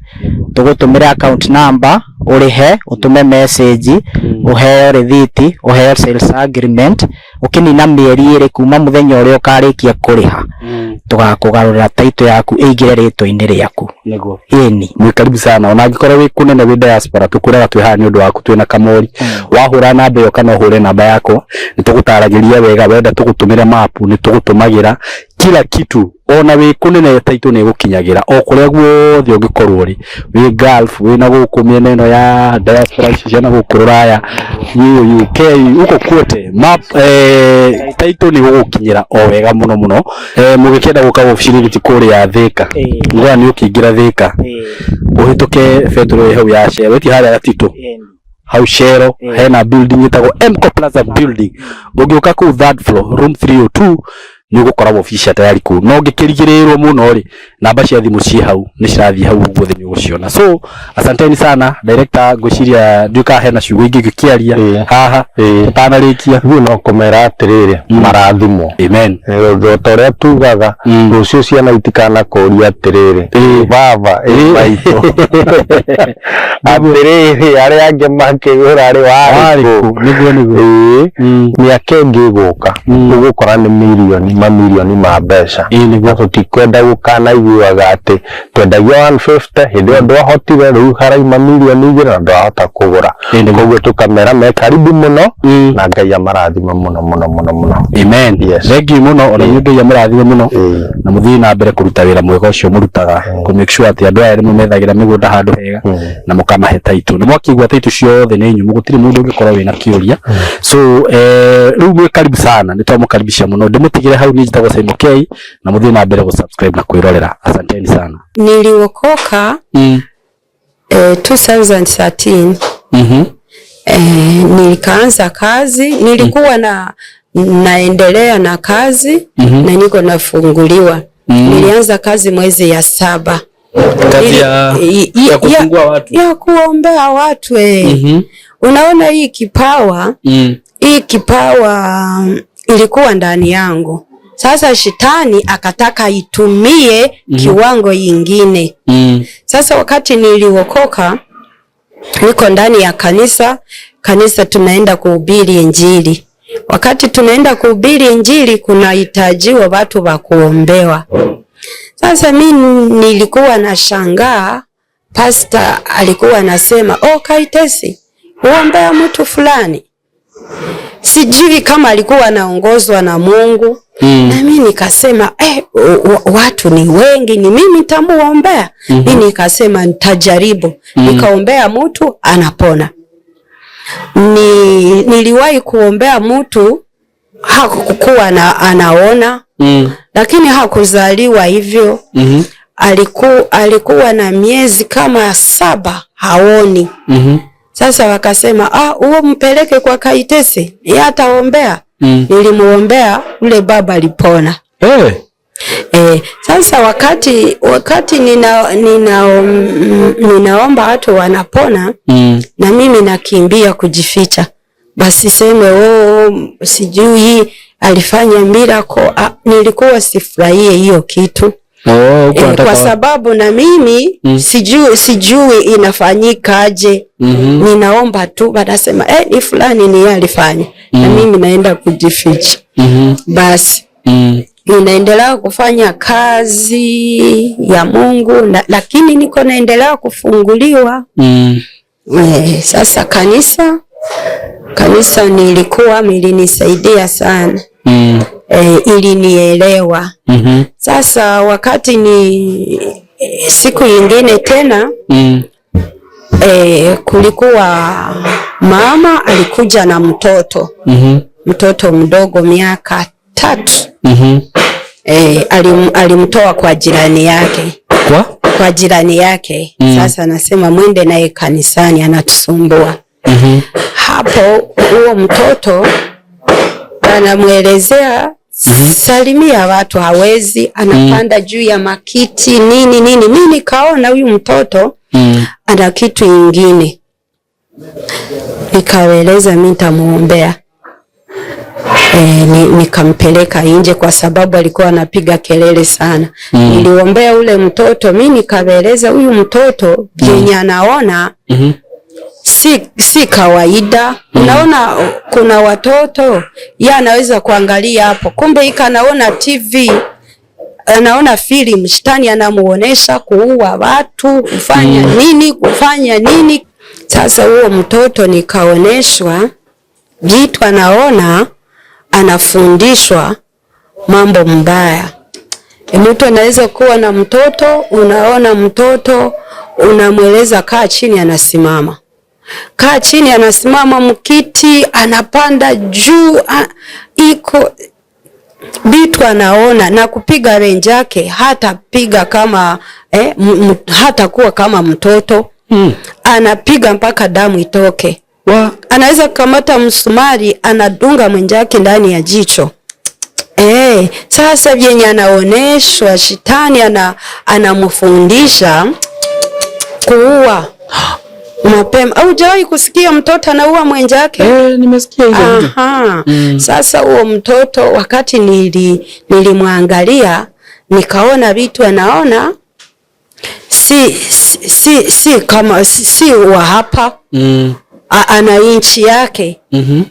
tũgũtũmĩra account number ũrĩhe ũtume message ũheo receipt ũheo sales agreement ũkĩnina mĩeri 2 kuma mũthenya ũrĩa ũkarĩkia kũrĩha tũgakũgarũrĩra title yaku ĩingĩre rĩtwa-inĩ rĩaku nĩguo ĩni mwĩ karibu sana ona angĩkorwo wĩ kũnene wĩ diaspora tũkwĩraga twĩ haha nĩ ũndũ waku twĩna kamori wahũra namba ĩyo kana ũhũre namba yakwa nĩ tũgũtaragĩria wega wenda tũgũtũmĩre mapu nĩ tũgũtũmagĩra kila kitu ona wĩ kũnene title nĩ gũkinyagira o kũrĩa guothe ũngĩkorwo ũrĩ wĩ Gulf wĩ na gũkũ mĩena ĩno ya diaspora ciana gũkũ Rũraya UK uko kwote map title nĩ gũgũkinyĩra o wega mũno mũno mũgĩkĩenda gũka obici-inĩ giti kũrĩa Thĩka ngora nĩ ũkĩingĩra Thĩka ũhĩtũke betro hau ya Shell weti harĩa gatito hau Shell hena building ĩtagwo Mco Plaza building ũngĩũka kũu 3rd floor room 302 nĩ ũgũkorwo obici tayari kũu no ngĩkĩrigĩrĩrwo mũno rĩ namba cia thimũ ci hau nĩ cirathiĩ hau guothe nĩ ũgũciona so asanteni sana director ngwĩciria nduĩka hena ciugo ingĩ ngĩkĩaria haha ũtanarĩkia rĩu no kũmera atĩrĩrĩ marathimwo amen ũrĩa tugaga rũciũ ciana itikana kũria atĩrĩrĩ baba maitũ atĩrĩrĩ arĩa angĩ makĩgũra rĩ warĩkũ nĩguo mĩaka ĩngĩ gũka ũgũkora nĩ milioni mamilioni ma mbeca nĩguo tũtikwenda gũkana iguaga atĩ twendagia 150 hĩndĩ ĩyo ndwahotire rĩu haraima milioni 2 na ndwahota kũgũra koguo tũkamera me karibu mũno na Ngai amarathime mũno mũno mũno mũno amen thank you mũno ona Ngai amarathime mũno na mũthii na mbere kũruta wĩra mwega ũcio mũrutaga kũ make sure atĩ andũ aya nĩ mũmethagĩra mĩgũnda handũ hega na mũkamahe title nĩ mwakĩigua title ciothe nĩ nyumu gũtirĩ mũndũ ũngĩkorwo wĩna kĩũria so rĩu mwĩ karibu sana nĩ twamũkaribisha mũno ndĩmũtigĩre hau nĩ njĩtagwo Simon K na mũthii na mbere gũsubscribe na kwĩrorera asanteni sana niliokoka 2013 nikaanza kazi nilikuwa naendelea na kazi na niko nafunguliwa nilianza kazi mwezi ya 7 kazi ya kufungua watu ya kuombea watu unaona hii kipawa ilikuwa ndani yangu sasa shetani akataka itumie kiwango yingine sasa wakati niliokoka niko ndani ya kanisa tunaenda kuhubiri injili wakati tunaenda kuhubiri injili kuna hitajiwa watu wa kuombewa sasa mimi nilikuwa nashangaa pastor alikuwa anasema Kaitesi uombea mtu fulani sijui kama alikuwa anaongozwa na Mungu na mimi nikasema watu ni wengi ni mimi nitamuombea mimi nikasema nitajaribu nikaombea mtu anapona niliwahi kuombea mtu hakukuwa anaona lakini hakuzaliwa hivyo alikuwa na miezi kama 7 haoni sasa wakasema huo mpeleke kwa Kaitesi yeye ataombea nilimuombea ule baba alipona sasa wakati ninaomba watu wanapona na mimi nakimbia kujificha basi seme sijui alifanya miracle nilikuwa sifurahie hiyo kitu kwa sababu na mimi sijui inafanyikaje ninaomba tu wanasema ni fulani ni yeye alifanya na mimi naenda kujificha basi ninaendelea kufanya kazi ya Mungu lakini niko naendelea kufunguliwa sasa kanisa nilikuwa mlinisaidia sana ilinielewa sasa wakati ni siku nyingine tena kulikuwa mama alikuja na mtoto mdogo miaka 3 alimtoa kwa jirani yake kwa jirani yake sasa nasema mwende naye kanisani anatusumbua hapo huo mtoto Anamuelezea salimia watu hawezi, anapanda juu ya makiti nini. Mimi nikaona huyu mtoto ana kitu ingine. Nikaeleza mimi nitamuombea. Nikampeleka nje kwa sababu alikuwa anapiga kelele sana. Niliombea ule mtoto, mimi nikaeleza huyu mtoto yenye anaona si kawaida. Unaona kuna watoto anaweza kuangalia hapo, kumbe anaona TV, anaona film, shetani anamuonesha kuua watu, kufanya nini. Sasa huo mtoto nikaoneshwa vitu, anaona anafundishwa mambo mbaya. Mtu anaweza kuwa na mtoto, unaona mtoto unamweleza kaa chini, anasimama. Kaa chini, anasimama, mkiti anapanda juu, iko vitu anaona, na kupiga range yake hata piga kama hata kuwa kama mtoto. Anapiga mpaka damu itoke. Anaweza kamata msumari, anadunga mwenzake ndani ya jicho. Sasa vyenye anaoneshwa, shetani anamfundisha kuua mapema. Hujawahi kusikia mtoto anaua mwenzake? Nimesikia hizo. Sasa huo mtoto wakati nilimwangalia, nikaona vitu anaona si kama si wa hapa. Ana inchi yake.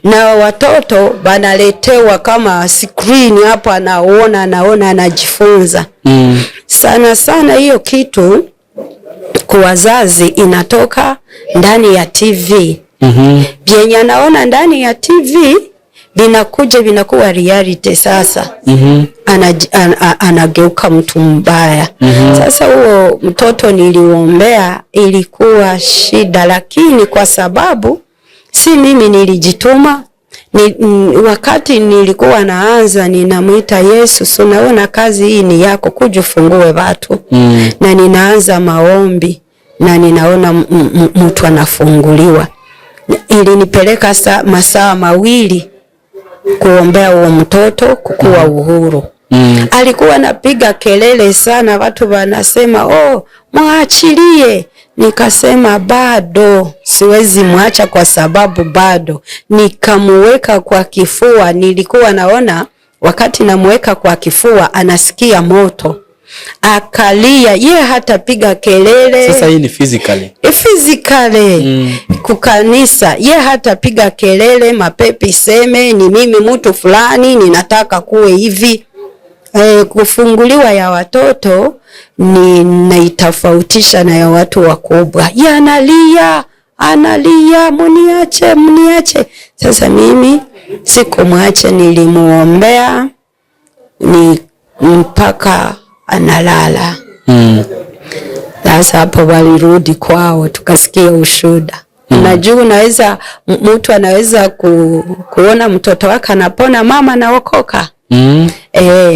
Na watoto banaletewa kama screen hapo, anaona anajifunza. Sana hiyo kitu kwa wazazi inatoka ndani ya TV. Vyenye anaona ndani ya TV vinakuwa reality sasa. Anageuka mtu mbaya. Sasa huo mtoto niliombea ilikuwa shida, lakini kwa sababu si mimi nilijituma. Wakati nilikuwa naanza, ninamuita Yesu, unaona kazi hii ni yako, kujifungue watu. Na ninaanza maombi na ninaona mtu anafunguliwa. Ilinipeleka masaa mawili kuombea huo mtoto kukua uhuru. Alikuwa anapiga kelele sana, watu wanasema mwachilie. Nikasema bado siwezi mwacha kwa sababu bado. Nikamuweka kwa kifua, nilikuwa naona wakati namuweka kwa kifua anasikia moto. Akalia, hata piga kelele. Sasa hii ni physically. Kukanisa, hata piga kelele, mapepi seme ni mimi mtu fulani ninataka kuwe hivi. Kufunguliwa ya watoto naitofautisha na ya watu wakubwa. Analia, mniache. Sasa mimi sikumwacha, nilimuombea mpaka analala. Sasa hapo walirudi kwao, tukasikia ushuhuda. Unajua mtu anaweza kuona mtoto wake anapona, mama naokoka.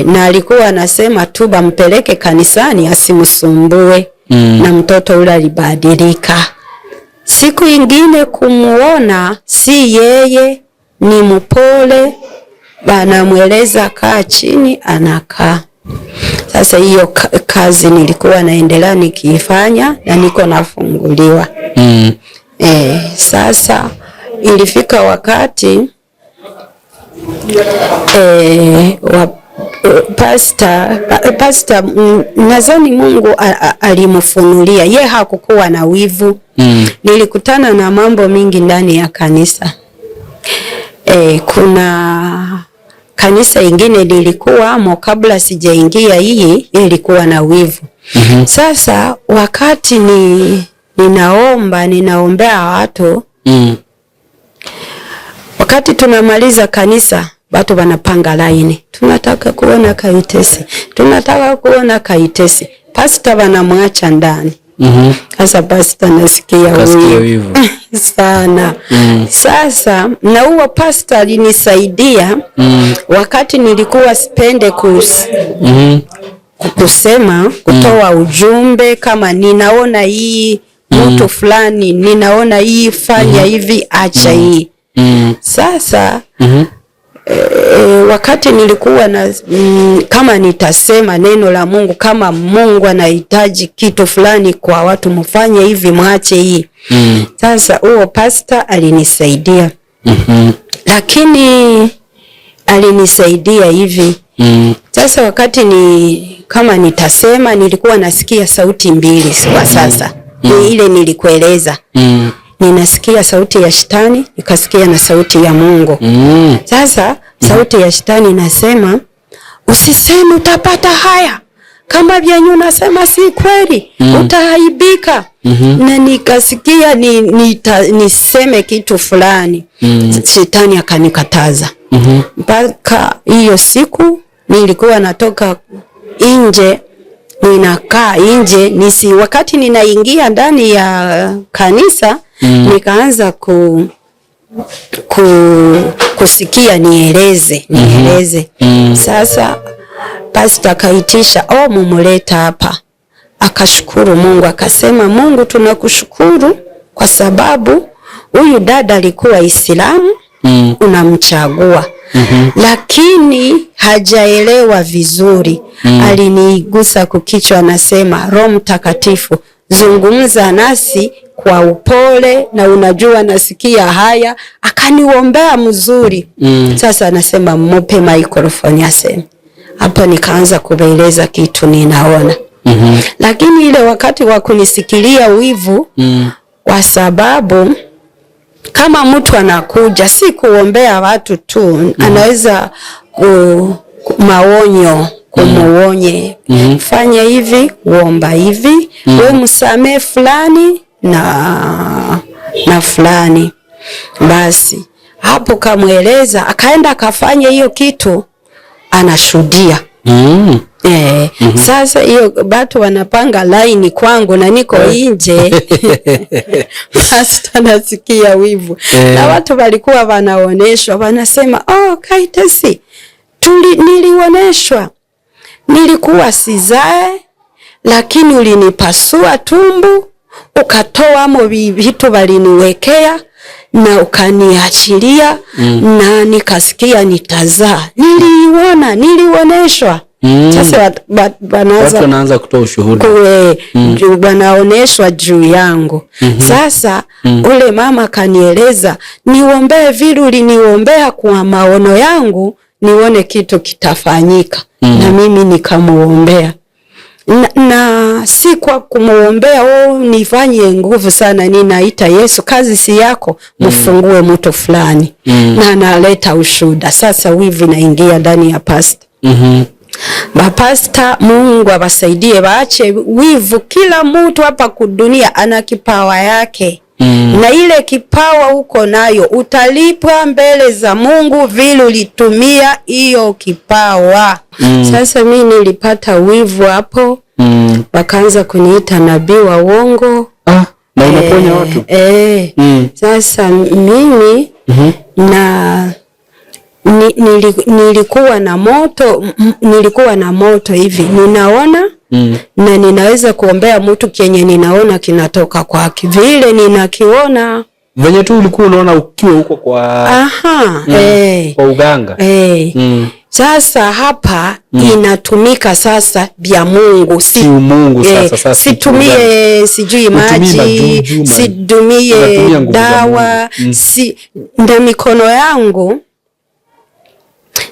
Na alikuwa anasema tu bampeleke kanisani asimsumbue. Na mtoto ule alibadilika. Siku ingine kumuona, si yeye, ni mpole, banamweleza kaa chini, anakaa. Sasa hiyo kazi nilikuwa naendelea nikiifanya na niko nafunguliwa. Sasa ilifika wakati pastor nadhani Mungu alimfunulia. Hakukuwa na wivu. Nilikutana na mambo mingi ndani ya kanisa. Kuna kanisa ingine lilikuwa kabla sijaingia hii, ilikuwa na wivu. Sasa wakati ninaombea watu, wakati tunamaliza kanisa, watu wanapanga laini, tunataka kuona kaitesi. Pastor wanamwacha ndani. Sasa pastor nasikia wivu sana. Sasa na huo pastor alinisaidia wakati nilikuwa sipende kusema, kutoa ujumbe, kama ninaona hii mtu fulani, ninaona hii fanya hivi, acha hii. Sasa wakati nilikuwa na kama nitasema neno la Mungu, kama Mungu anahitaji kitu fulani kwa watu, mfanye hivi, mwache hii. Sasa huo pastor alinisaidia. Lakini alinisaidia hivi. Sasa wakati kama nitasema, nilikuwa nasikia sauti mbili kwa sasa. Ile nilikueleza. Ninasikia sauti ya shetani, nikasikia na sauti ya Mungu. Sasa sauti ya shetani nasema, usiseme utapata haya. Kama vyenye unasema si kweli, utaaibika. Na nikasikia niseme kitu fulani. Shetani akanikataza. Mpaka hiyo siku nilikuwa natoka nje, ninakaa nje, wakati ninaingia ndani ya kanisa, nikaanza kusikia nieleze. Sasa pastor akaitisha, mumuleta hapa. Akashukuru Mungu, akasema, Mungu tunakushukuru kwa sababu huyu dada alikuwa Islamu, unamchagua. Lakini hajaelewa vizuri. Alinigusa kukichwa, anasema, Roho Mtakatifu, zungumza nasi kwa upole, na unajua nasikia haya. Akaniombea mzuri. Sasa anasema, mpe microphone aseme. Hapo nikaanza kueleza kitu ninaona. Lakini ile wakati wa kunisikilia wivu, kwa sababu kama mtu anakuja, si kuombea watu tu, anaweza maonyo, kumuonye, fanya hivi, uomba hivi, we msamee fulani na fulani. Basi hapo kamweleza, akaenda akafanya hiyo kitu, anashuhudia. Sasa hiyo watu wanapanga line kwangu na niko nje. Pastor nasikia wivu. Na watu walikuwa wanaoneshwa, wanasema, Kaitesi, nilioneshwa. Nilikuwa sizae, lakini ulinipasua tumbu, ukatoa vitu waliniwekea na ukaniachilia, na nikasikia nitazaa. Nilioneshwa. Sasa watu wanaanza kutoa ushuhuda. Wanaoneshwa juu yangu. Sasa ule mama kanieleza, niombee vile uliniombea kwa maono yangu, nione kitu kitafanyika. Na mimi nikamuombea. Na si kwa kumuombea nifanye nguvu sana, ninaita Yesu, kazi si yako, mfungue mtu fulani. Na analeta ushuhuda. Sasa wivu naingia ndani ya pastor. Mapasta, Mungu awasaidie waache wivu. Kila mtu hapa kudunia ana kipawa yake. Na ile kipawa uko nayo, utalipwa mbele za Mungu vile ulitumia hiyo kipawa. Sasa mimi nilipata wivu hapo. Wakaanza kuniita nabii wa uongo. Na unaponya watu. Sasa mimi nilikuwa na moto hivi, ninaona na ninaweza kuombea mtu kenye ninaona kinatoka kwake, vile ninakiona venye tu ulikuwa unaona ukiwa huko kwa kwa uganga. Sasa hapa inatumika sasa vya Mungu, si Mungu. Sasa situmie sijui maji, situmie dawa, ndio mikono yangu.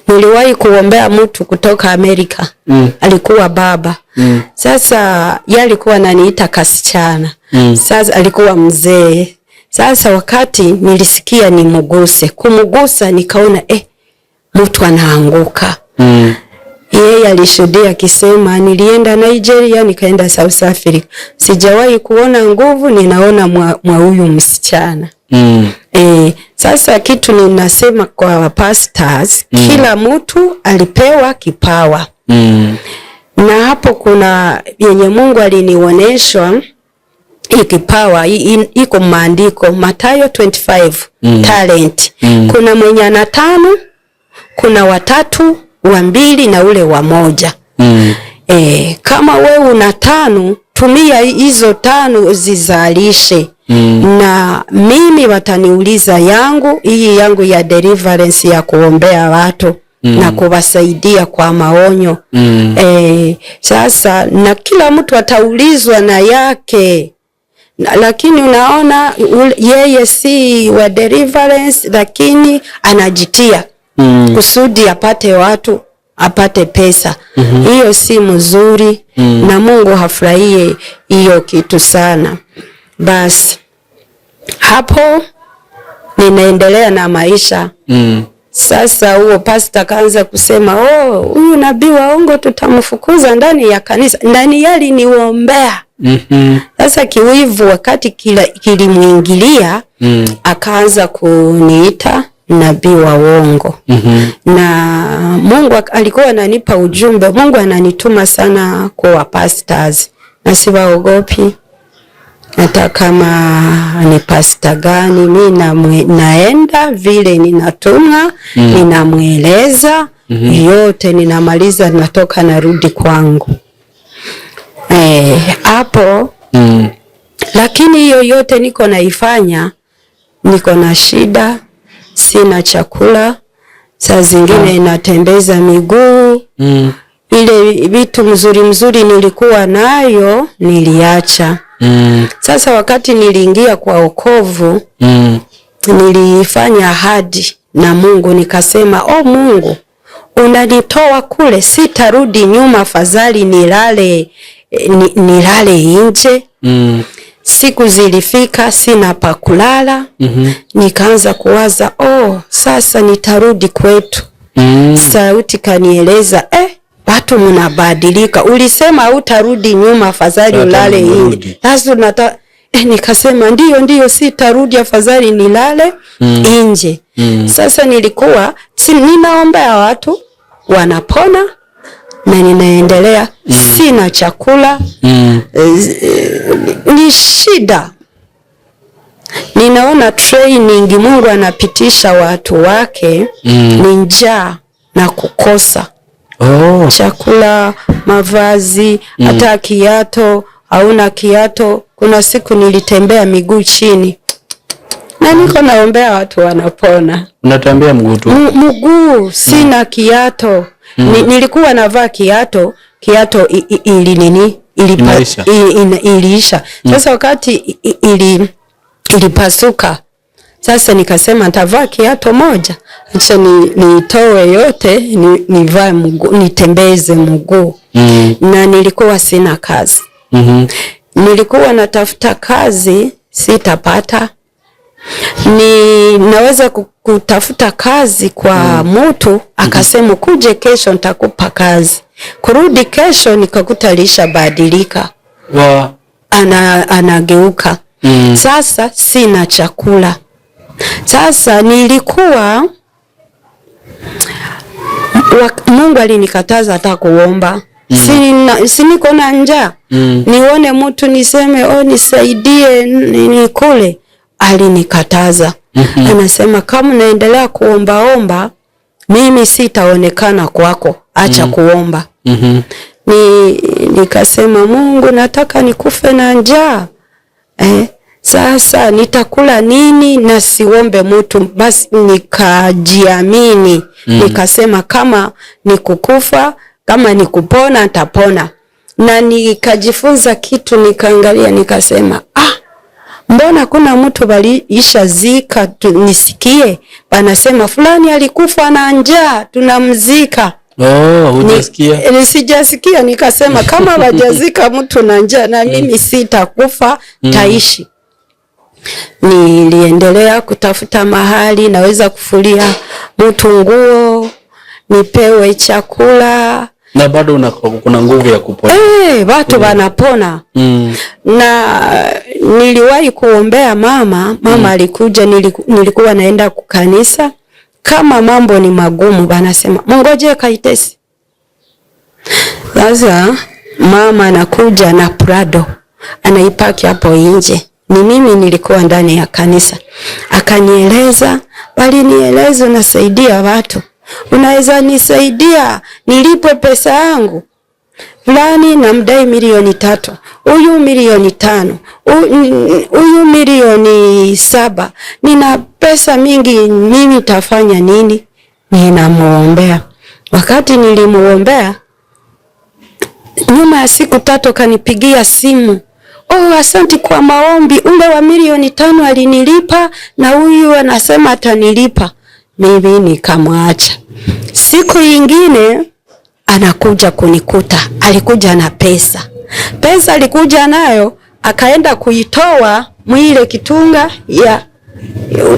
Niliwahi kuombea mtu kutoka Amerika. Alikuwa baba. Sasa yeye alikuwa ananiita kasichana. Sasa alikuwa mzee. Sasa wakati nilisikia nimuguse, kumugusa nikaona mtu anaanguka. Yeye alishuhudia akisema, nilienda Nigeria, nikaenda South Africa, sijawahi kuona nguvu, ninaona mwa huyu msichana. Sasa kitu ninasema kwa pastors, kila mtu alipewa kipawa. Na hapo kuna yenye Mungu alinionyesha hii kipawa, iko maandiko Mathayo 25 talent. Kuna mwenye ana 5, kuna 3, 2 na ule wa 1. Kama wewe una 5, tumia hizo 5 zizalishe. Na mimi wataniuliza hii yangu ya deliverance ya kuombea watu. na kuwasaidia kwa maonyo. Sasa na kila mtu ataulizwa na yake. Lakini unaona yeye si wa deliverance, lakini anajitia kusudi apate watu, apate pesa. Hiyo si mzuri na Mungu hafurahie hiyo kitu sana. Basi hapo ninaendelea na maisha. Sasa huo pastor kaanza kusema, huyu nabii waongo tutamfukuza ndani ya kanisa. Ndani yali niwombea. Sasa kiwivu wakati kilimuingilia, akaanza kuniita nabii wa uongo. Na Mungu alikuwa ananipa ujumbe. Mungu ananituma sana kwa pastors na siwaogopi. Hata kama ni pastor gani, mimi naenda vile ninatumwa, ninamweleza yote, ninamaliza, natoka narudi kwangu. Hapo lakini hiyo yote niko naifanya, niko na shida, sina chakula, saa zingine natembeza miguu. Ile vitu mzuri nilikuwa nayo niliacha. Sasa wakati niliingia kwa wokovu, nilifanya ahadi na Mungu, nikasema, Mungu, unanitoa kule, sitarudi nyuma, afadhali nilale nje. Siku zilifika, sina pa kulala. Nikaanza kuwaza, sasa nitarudi kwetu. Sauti kanieleza, watu mnabadilika. Ulisema hutarudi nyuma, afadhali ulale nje. Sasa nikasema ndio sitarudi, afadhali nilale nje. Sasa nilikuwa ninaombea watu wanapona na ninaendelea, sina chakula. Ni shida. Ninaona training Mungu anapitisha watu wake, ni njaa na kukosa chakula, mavazi, hata kiato, hauna kiato. Kuna siku nilitembea miguu chini. Na niko naombea watu wanapona. Unatembea mguu tu? Mguu, sina kiato. Nilikuwa navaa kiato iliisha. Sasa wakati ilipasuka, sasa nikasema nitavaa kiato moja, acha nitoe yote, nivae mguu, nitembeze mguu. Na nilikuwa sina kazi. Nilikuwa natafuta kazi, sitapata. Naweza kutafuta kazi kwa mtu, akasema kuje kesho nitakupa kazi. Kurudi kesho nikakuta lishabadilika. Anageuka. Sasa sina chakula. Sasa nilikuwa Mungu alinikataza hata kuomba. Siniko na njaa. Nione mtu niseme nisaidie nikule. Alinikataza. Anasema kama unaendelea kuomba, mimi sitaonekana kwako, acha kuomba. Nikasema Mungu, nataka nikufe na njaa. Sasa nitakula nini na siombe mtu? Basi nikajiamini. Nikasema kama nikukufa, kama nikupona nitapona. Na nikajifunza kitu, nikaangalia, nikasema mbona kuna mtu baliisha zika nisikie banasema fulani alikufa na njaa tunamzika. Hujasikia? Nisijasikia. Nikasema kama wajazika mtu na njaa na mimi sitakufa, taishi. Niliendelea kutafuta mahali naweza kufulia mtu nguo, nipewe chakula. Na bado kuna nguvu ya kupona. Watu wanapona. Na niliwahi kuombea mama alikuja, nilikuwa naenda kukanisa. Kama mambo ni magumu banasema mongoje Kaitesi. Sasa mama anakuja na Prado, anaipaki hapo nje. Ni mimi nilikuwa ndani ya kanisa. Akanieleza, bali nielezo nasaidia watu. Unaweza nisaidia nilipwe pesa yangu? Fulani namdai 3,000,000, huyu 5,000,000, huyu 7,000,000. Nina pesa mingi, mimi tafanya nini? Ninamuombea. Wakati nilimuombea, nyuma ya siku 3 kanipigia simu. Asante kwa maombi, ule wa 5,000,000 alinilipa na huyu anasema atanilipa. Mimi nikamwacha. Siku nyingine anakuja kunikuta, alikuja na pesa. Pesa alikuja nayo, akaenda kuitoa mwile kitunga ya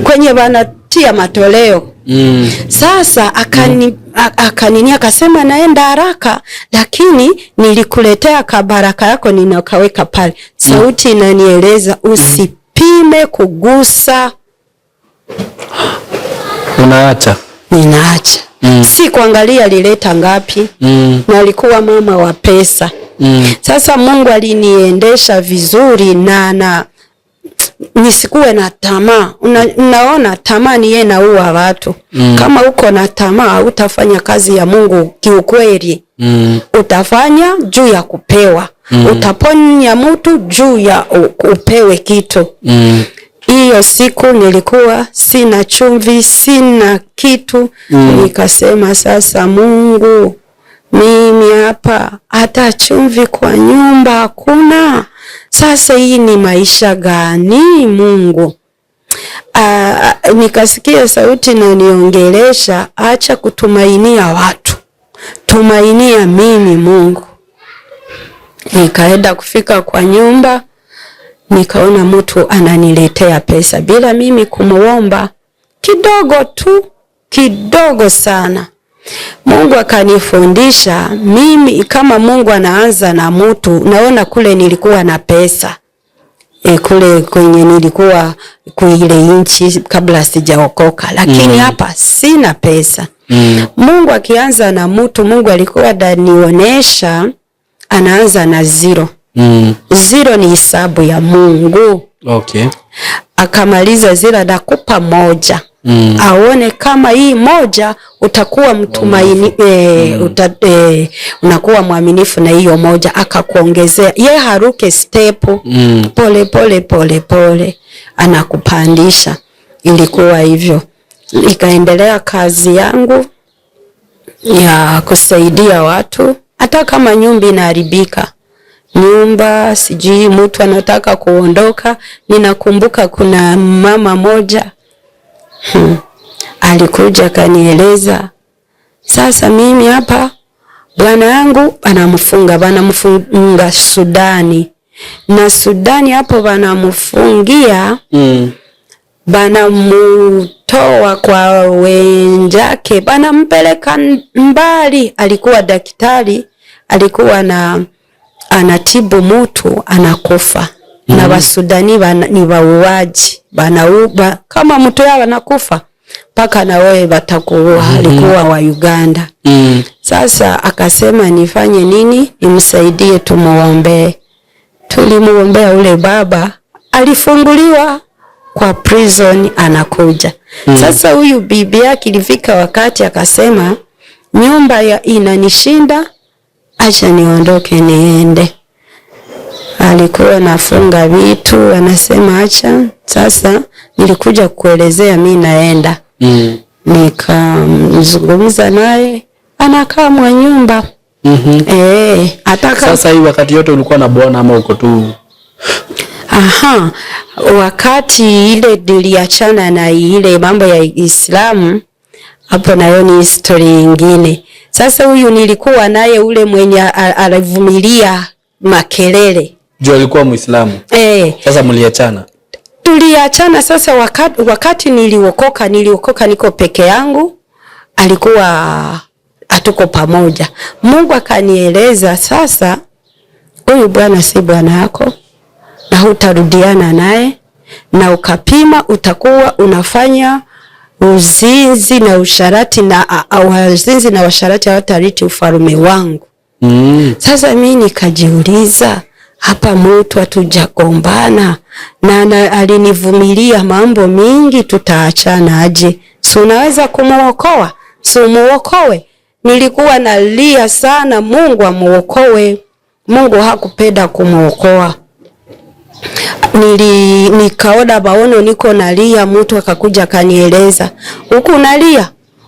kwenye wanatia matoleo. Sasa akasema naenda haraka, lakini nilikuletea kabaraka yako ninakaweka pale. Sauti inanieleza usipime kugusa. Unaacha. Ninaacha. Si kuangalia alileta ngapi. Na alikuwa mama wa pesa. Sasa Mungu aliniendesha vizuri na nisikuwe na tamaa. Unaona tamaa ni yeye naua watu. Kama uko na tamaa utafanya kazi ya Mungu kiukweli. Utafanya juu ya kupewa. Utaponya mtu juu ya upewe kitu. Hiyo siku nilikuwa sina chumvi, sina kitu. Nikasema sasa Mungu, mimi hapa hata chumvi kwa nyumba hakuna. Sasa hii ni maisha gani Mungu? Nikasikia sauti na niongelesha, acha kutumainia watu. Tumainia mimi Mungu. Nikaenda kufika kwa nyumba, nikaona mtu ananiletea pesa bila mimi kumuomba. Kidogo tu, kidogo sana. Mungu akanifundisha mimi kama Mungu anaanza na mtu. Naona kule nilikuwa na pesa. Kule kwenye nilikuwa kuile inchi kabla sijaokoka. Lakini hapa sina pesa. Mungu akianza na mtu, Mungu alikuwa ananionyesha anaanza na 0. 0 ni hesabu ya Mungu. Okay. Akamaliza 0 nakupa 1. Aone kama hii 1 utakuwa mtumaini, unakuwa mwaminifu na hiyo 1 akakuongezea. Ye haruke step pole pole pole pole anakupandisha. Ilikuwa hivyo. Ikaendelea kazi yangu ya kusaidia watu hata kama nyumba inaharibika. Nyumba sijui mtu anataka kuondoka. Ninakumbuka kuna mama moja alikuja kanieleza, sasa mimi hapa bwana yangu banamfunga Sudani. Na Sudani hapo banamfungia banamutoa kwa wenjake, banampeleka mbali. Alikuwa daktari, alikuwa anatibu mtu anakufa. Na Wasudani ni wauaji, banauba kama mtu yao anakufa paka na wewe batakuua. Alikuwa wa Uganda. Sasa akasema nifanye nini? Nimsaidie, tumuombe. Tulimuombea. Ule baba alifunguliwa kwa prison, anakuja. Sasa huyu bibi yake ilifika wakati akasema nyumba inanishinda, acha niondoke niende. Alikuwa nafunga vitu, anasema acha. Sasa nilikuja kuelezea mimi naenda. Nikamzungumza naye, anakaa mwa nyumba. Ataka. Sasa hii wakati yote ulikuwa na bwana ama uko tu? Wakati ile niliachana na ile mambo ya Islamu, hapo nayo ni history nyingine. Sasa huyu nilikuwa naye ule mwenye alivumilia makelele. Jua alikuwa Muislamu. Sasa mliachana? Tuliachana. Sasa wakati niliokoka niko peke yangu. Alikuwa hatuko pamoja. Mungu akanieleza, sasa huyu bwana si bwana yako na hutarudiana naye, na ukapima utakuwa unafanya uzinzi na usharati, na wazinzi na washarati hawatariti ufalme wangu. Sasa mimi nikajiuliza, hapa mtu hatujagombana na alinivumilia mambo mingi, tutaachana aje? Si unaweza kumuokoa? Si umuokoe? Nilikuwa nalia sana Mungu amuokoe. Mungu hakupenda kumuokoa. Nikaona baono niko nalia, mtu akakuja kanieleza, huku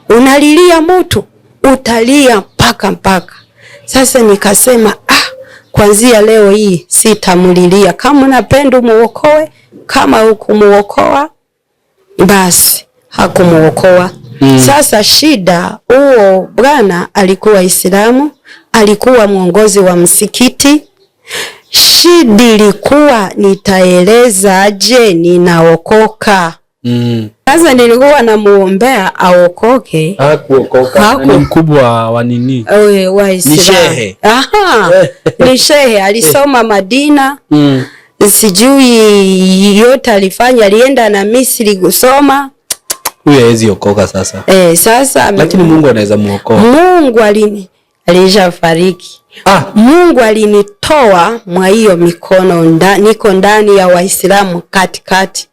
unalilia mtu, utalia mpaka. Sasa nikasema kuanzia leo hii sitamulilia. Kama unapenda umuokoe, kama hukumuokoa basi hakumuokoa. Sasa shida, huo bwana alikuwa Islamu, alikuwa mwongozi wa msikiti. Shida ilikuwa nitaeleza aje ninaokoka. Sasa nilikuwa namuombea aokoke. Hakuokoka. Ni mkubwa wa nini? Wa Islamu. Ni shehe. Ni shehe, alisoma Madina. Sijui yote alifanya, alienda na Misri kusoma. Huyu hawezi okoka sasa. Sasa lakini Mungu anaweza muokoa. Mungu alishafariki. Mungu alinitoa mwa hiyo mikono, niko ndani ya Waislamu katikati.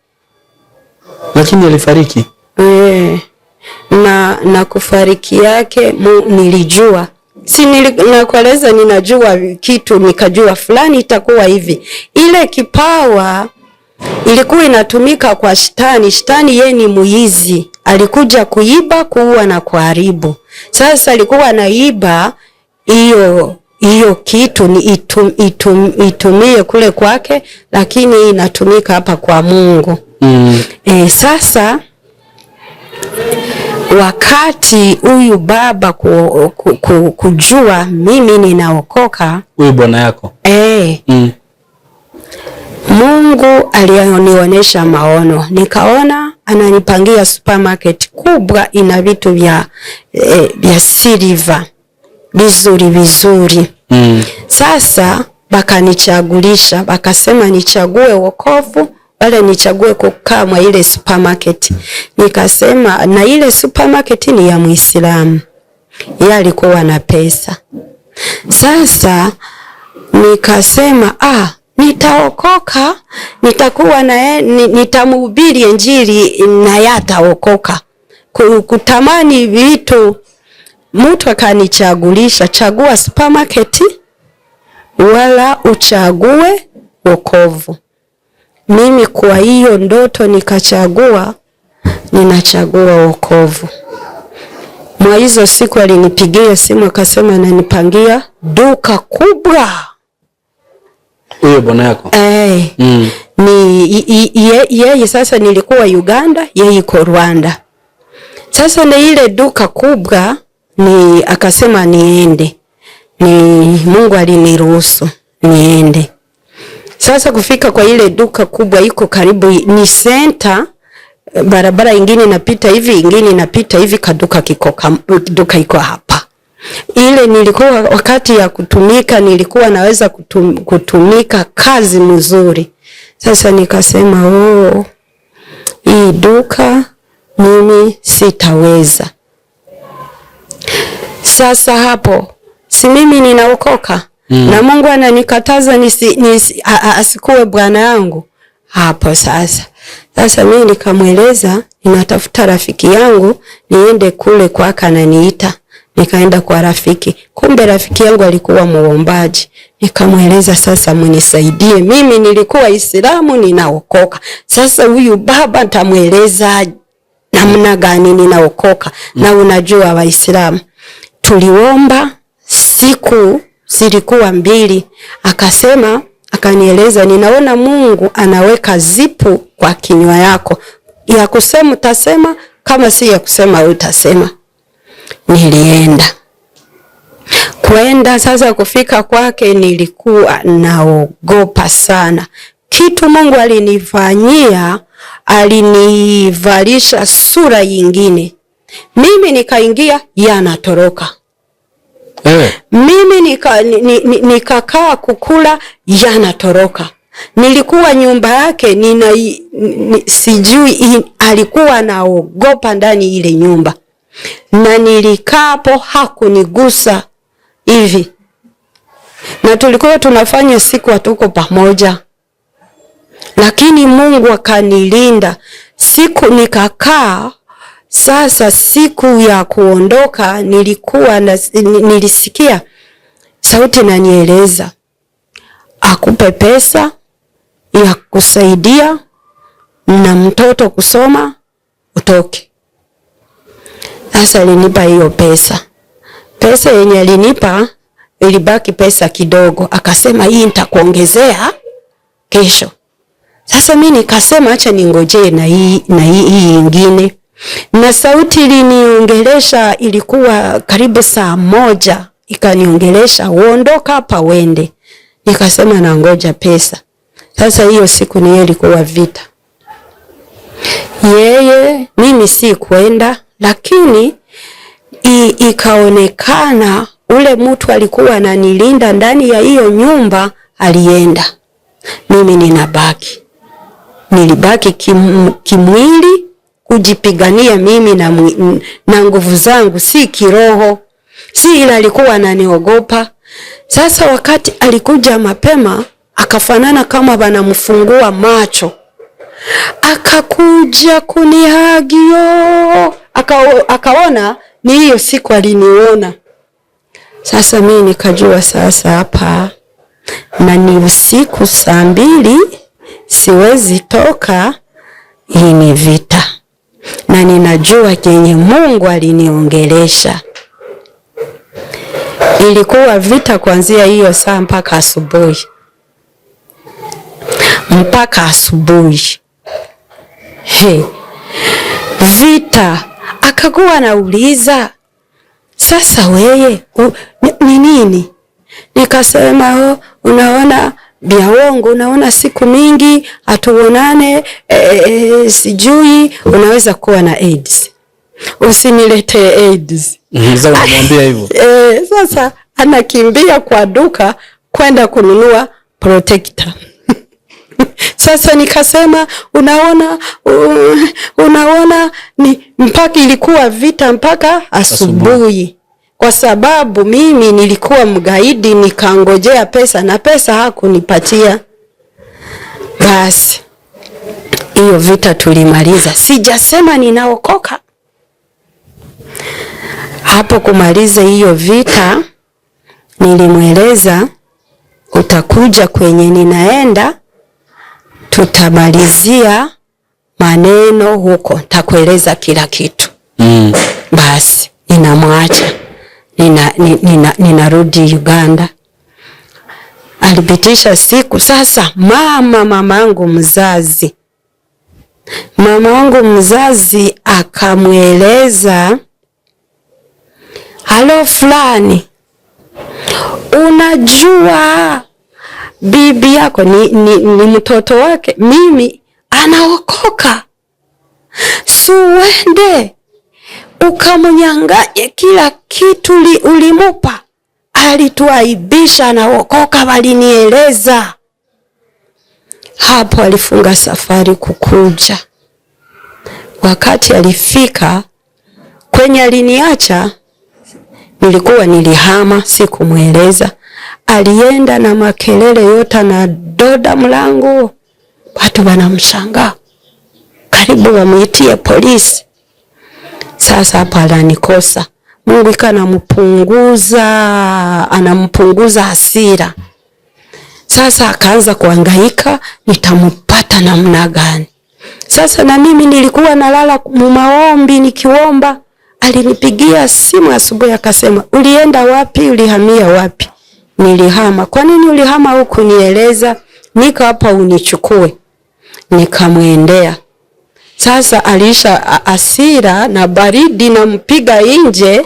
Lakini alifariki. Na kufariki yake nilijua. Si nakueleza, ninajua kitu, nikajua fulani itakuwa hivi. Ile kipawa ilikuwa inatumika kwa shetani. Shetani yeye ni muizi, alikuja kuiba, kuua na kuharibu. Sasa alikuwa anaiba hiyo kitu ni itumie kule kwake, lakini inatumika hapa kwa Mungu. Sasa wakati huyu baba kujua mimi ninaokoka, huyu bwana yako Mungu alionionyesha maono, nikaona ananipangia supermarket kubwa, ina vitu vya silver vizuri. Sasa bakanichagulisha, bakasema nichague wokovu wala nichague kukaa mwa ile supermarket. Nikasema na ile supermarket ni ya Muislamu, yeye alikuwa na pesa. Sasa nikasema nitaokoka, nitakuwa na nitamhubiri Injili na yataokoka. Kutamani vitu, mtu akanichagulisha, chagua supermarket wala uchague wokovu. Mimi kwa hiyo ndoto nikachagua, ninachagua wokovu. Mwa hizo siku alinipigia simu akasema ananipangia duka kubwa. Huyo bwana yako? Yeye sasa nilikuwa Uganda, yeye iko Rwanda. Sasa na ile duka kubwa akasema niende. Mungu aliniruhusu niende. Sasa kufika kwa ile duka kubwa, iko karibu, ni center, barabara ingine inapita hivi, ingine inapita hivi, duka iko hapa. Ile nilikuwa wakati ya kutumika, nilikuwa naweza kutumika kazi mzuri. Sasa nikasema hii duka mimi sitaweza. Sasa hapo si mimi ninaokoka na Mungu ananikataza asikuwe bwana yangu hapo. Sasa mimi nikamweleza ninatafuta rafiki yangu niende kule kwake, ananiita. Nikaenda kwa rafiki, kumbe rafiki yangu alikuwa muombaji. Nikamweleza sasa mnisaidie, mimi nilikuwa Islamu ninaokoka. Sasa huyu baba nitamweleza namna gani ninaokoka na unajua Waislamu. Tuliomba siku zilikuwa 2, akanieleza ninaona Mungu anaweka zipu kwa kinywa yako, ya kusema utasema, kama si ya kusema utasema. Nilienda sasa kufika kwake nilikuwa naogopa sana. Kitu Mungu alinifanyia, alinivalisha sura nyingine. Mimi nikaingia, yanatoroka. Mimi nikakaa kukula, yanatoroka. Nilikuwa nyumba yake, sijui alikuwa naogopa ndani ile nyumba. Na nilikapo hakunigusa hivi. Na tulikuwa tunafanya siku hatuko pamoja. Lakini Mungu akanilinda. Siku nikakaa. Sasa siku ya kuondoka nilisikia sauti inanieleza, akupe pesa ya kusaidia na mtoto kusoma utoke. Sasa alinipa hiyo pesa. Pesa yenye alinipa ilibaki pesa kidogo, akasema hii nitakuongezea kesho. Sasa mimi nikasema acha ningojee na hii nyingine. Na sauti iliniongelesha, ilikuwa karibu saa 1, ikaniongelesha uondoka hapa uende. Nikasema na ngoja pesa. Sasa hiyo siku ni ilikuwa vita. Mimi si kwenda, lakini ikaonekana ule mtu alikuwa ananilinda ndani ya hiyo nyumba alienda. Mimi nilibaki kimwili kujipigania mimi na nguvu zangu, si kiroho. Si ila alikuwa ananiogopa. Sasa wakati alikuja mapema, akafanana kama banamfungua macho. Akakuja kunihagio. Akaona ni hiyo siku aliniona. Sasa mimi nikajua sasa hapa na ni usiku saa 2, siwezi toka, hii ni vita. Na ninajua yenye Mungu aliniongelesha. Ilikuwa vita kuanzia hiyo saa mpaka asubuhi. Vita. Akakuwa anauliza, sasa wewe ni nini? Nikasema unaona biawongo, unaona siku mingi hatuonane, sijui unaweza kuwa na AIDS. Usinilete AIDS. Sasa unamwambia hivyo. Sasa anakimbia kwa duka kwenda kununua protector. Sasa nikasema unaona ni mpaka ilikuwa vita mpaka asubuhi. Kwa sababu mimi nilikuwa mgaidi, nikangojea pesa na pesa hakunipatia. Basi hiyo vita tulimaliza. Sijasema ninaokoka. Hapo kumaliza hiyo vita nilimweleza, utakuja kwenye ninaenda, tutamalizia maneno huko, takueleza kila kitu. Basi ninamwacha. Ninarudi Uganda. Alipitisha siku. Sasa mamangu mzazi akamweleza, halo fulani, unajua bibi yako ni mtoto wake, mimi anaokoka, suwende ukamunyanganye kila kitu ulimupa. Alituaibisha, anaokoka, walinieleza. Hapo alifunga safari kukuja. Wakati alifika kwenye aliniacha, nilihama, sikumweleza. Alienda na makelele yote na doda mlango. Watu wanamshangaa, karibu wamuitie polisi. Sasa hapa alanikosa. Mungu anampunguza hasira. Sasa akaanza kuhangaika, nitampata namna gani? Sasa na mimi nilikuwa nalala maombi nikiomba. Alinipigia simu asubuhi akasema, ulienda wapi? Ulihamia wapi? Nilihama. Kwa nini ulihama huku nieleza? Niko hapa unichukue. Nikamwendea. Sasa alisha asira na baridi na mpiga nje,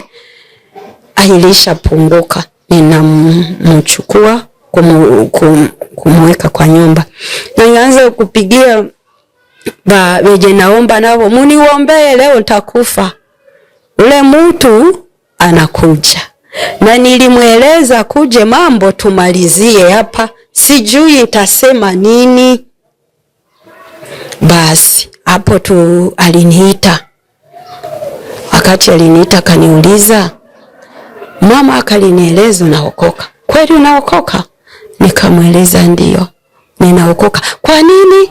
ailisha punguka. Ninamchukua kumweka kwa nyumba. Na nianza kupigia weje, naomba nao muniombee, leo nitakufa. Ule mtu anakuja. Na nilimweleza kuje mambo tumalizie hapa. Sijui nitasema nini. Basi hapo tu aliniita. Wakati aliniita kaniuliza, mama akalinieleza unaokoka. Kweli unaokoka? Nikamweleza ndio, ninaokoka. Kwa nini?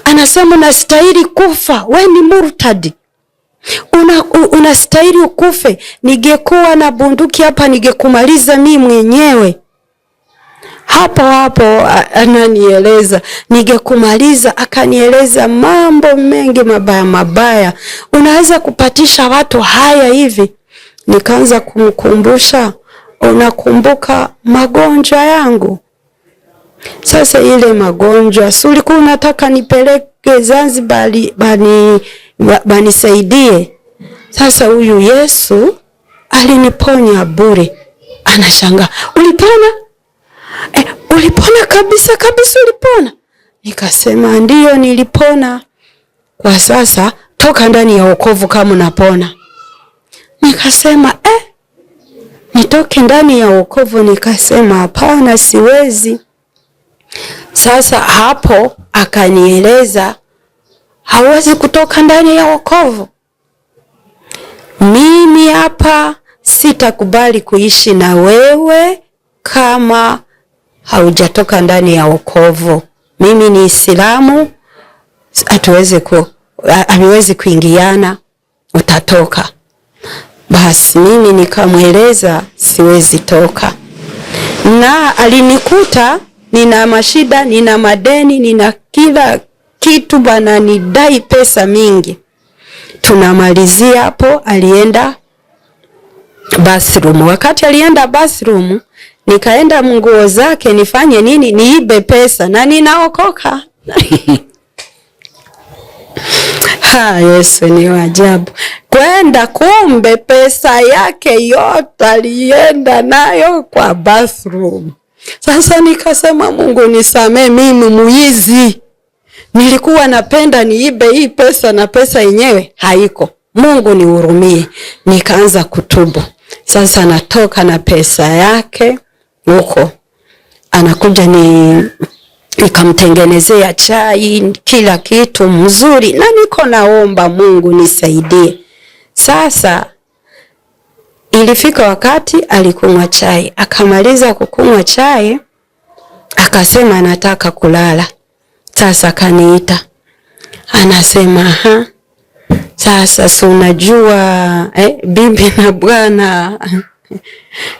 Anasema unastahili kufa, wewe ni murtadi. Unastahili ukufe. Ningekuwa na bunduki hapa ningekumaliza mimi mwenyewe. Hapo ananieleza ningekumaliza. Akanieleza mambo mengi mabaya. Unaweza kupatisha watu haya hivi. Nikaanza kumkumbusha, unakumbuka magonjwa yangu? Sasa ile magonjwa, si ulikuwa unataka nipeleke Zanzibar banisaidie? Sasa huyu Yesu aliniponya bure. Anashangaa, ulipona? Ulipona kabisa ulipona? Nikasema ndio nilipona. Kwa sasa toka ndani ya wokovu kama unapona. Nikasema nitoke ndani ya wokovu? Nikasema hapana, siwezi. Sasa hapo akanieleza, hawezi kutoka ndani ya wokovu. Mimi hapa sitakubali kuishi na wewe kama haujatoka ndani ya wokovu. Mimi ni Islamu, hatuwezi kuingiana, utatoka. Basi mimi nikamweleza siwezi toka. Na alinikuta nina mashida, nina madeni, nina kila kitu, bana nidai pesa mingi. Tunamalizia hapo, alienda bathroom. Wakati alienda bathroom, nikaenda nguo zake nifanye nini? Niibe pesa na ninaokoka. Yesu ni wajabu. Kwenda kumbe pesa yake yote alienda nayo kwa bathroom. Sasa nikasema, Mungu nisamee, mimi muizi. Nilikuwa napenda niibe hii pesa na pesa yenyewe haiko. Mungu nihurumie. Nikaanza kutubu. Sasa natoka na pesa yake huko. Anakuja nikamtengenezea chai, kila kitu mzuri, na niko naomba Mungu nisaidie. Sasa ilifika wakati alikunywa chai, akamaliza kukunywa chai, akasema anataka kulala. Sasa kaniita, anasema sasa si unajua bibi na bwana.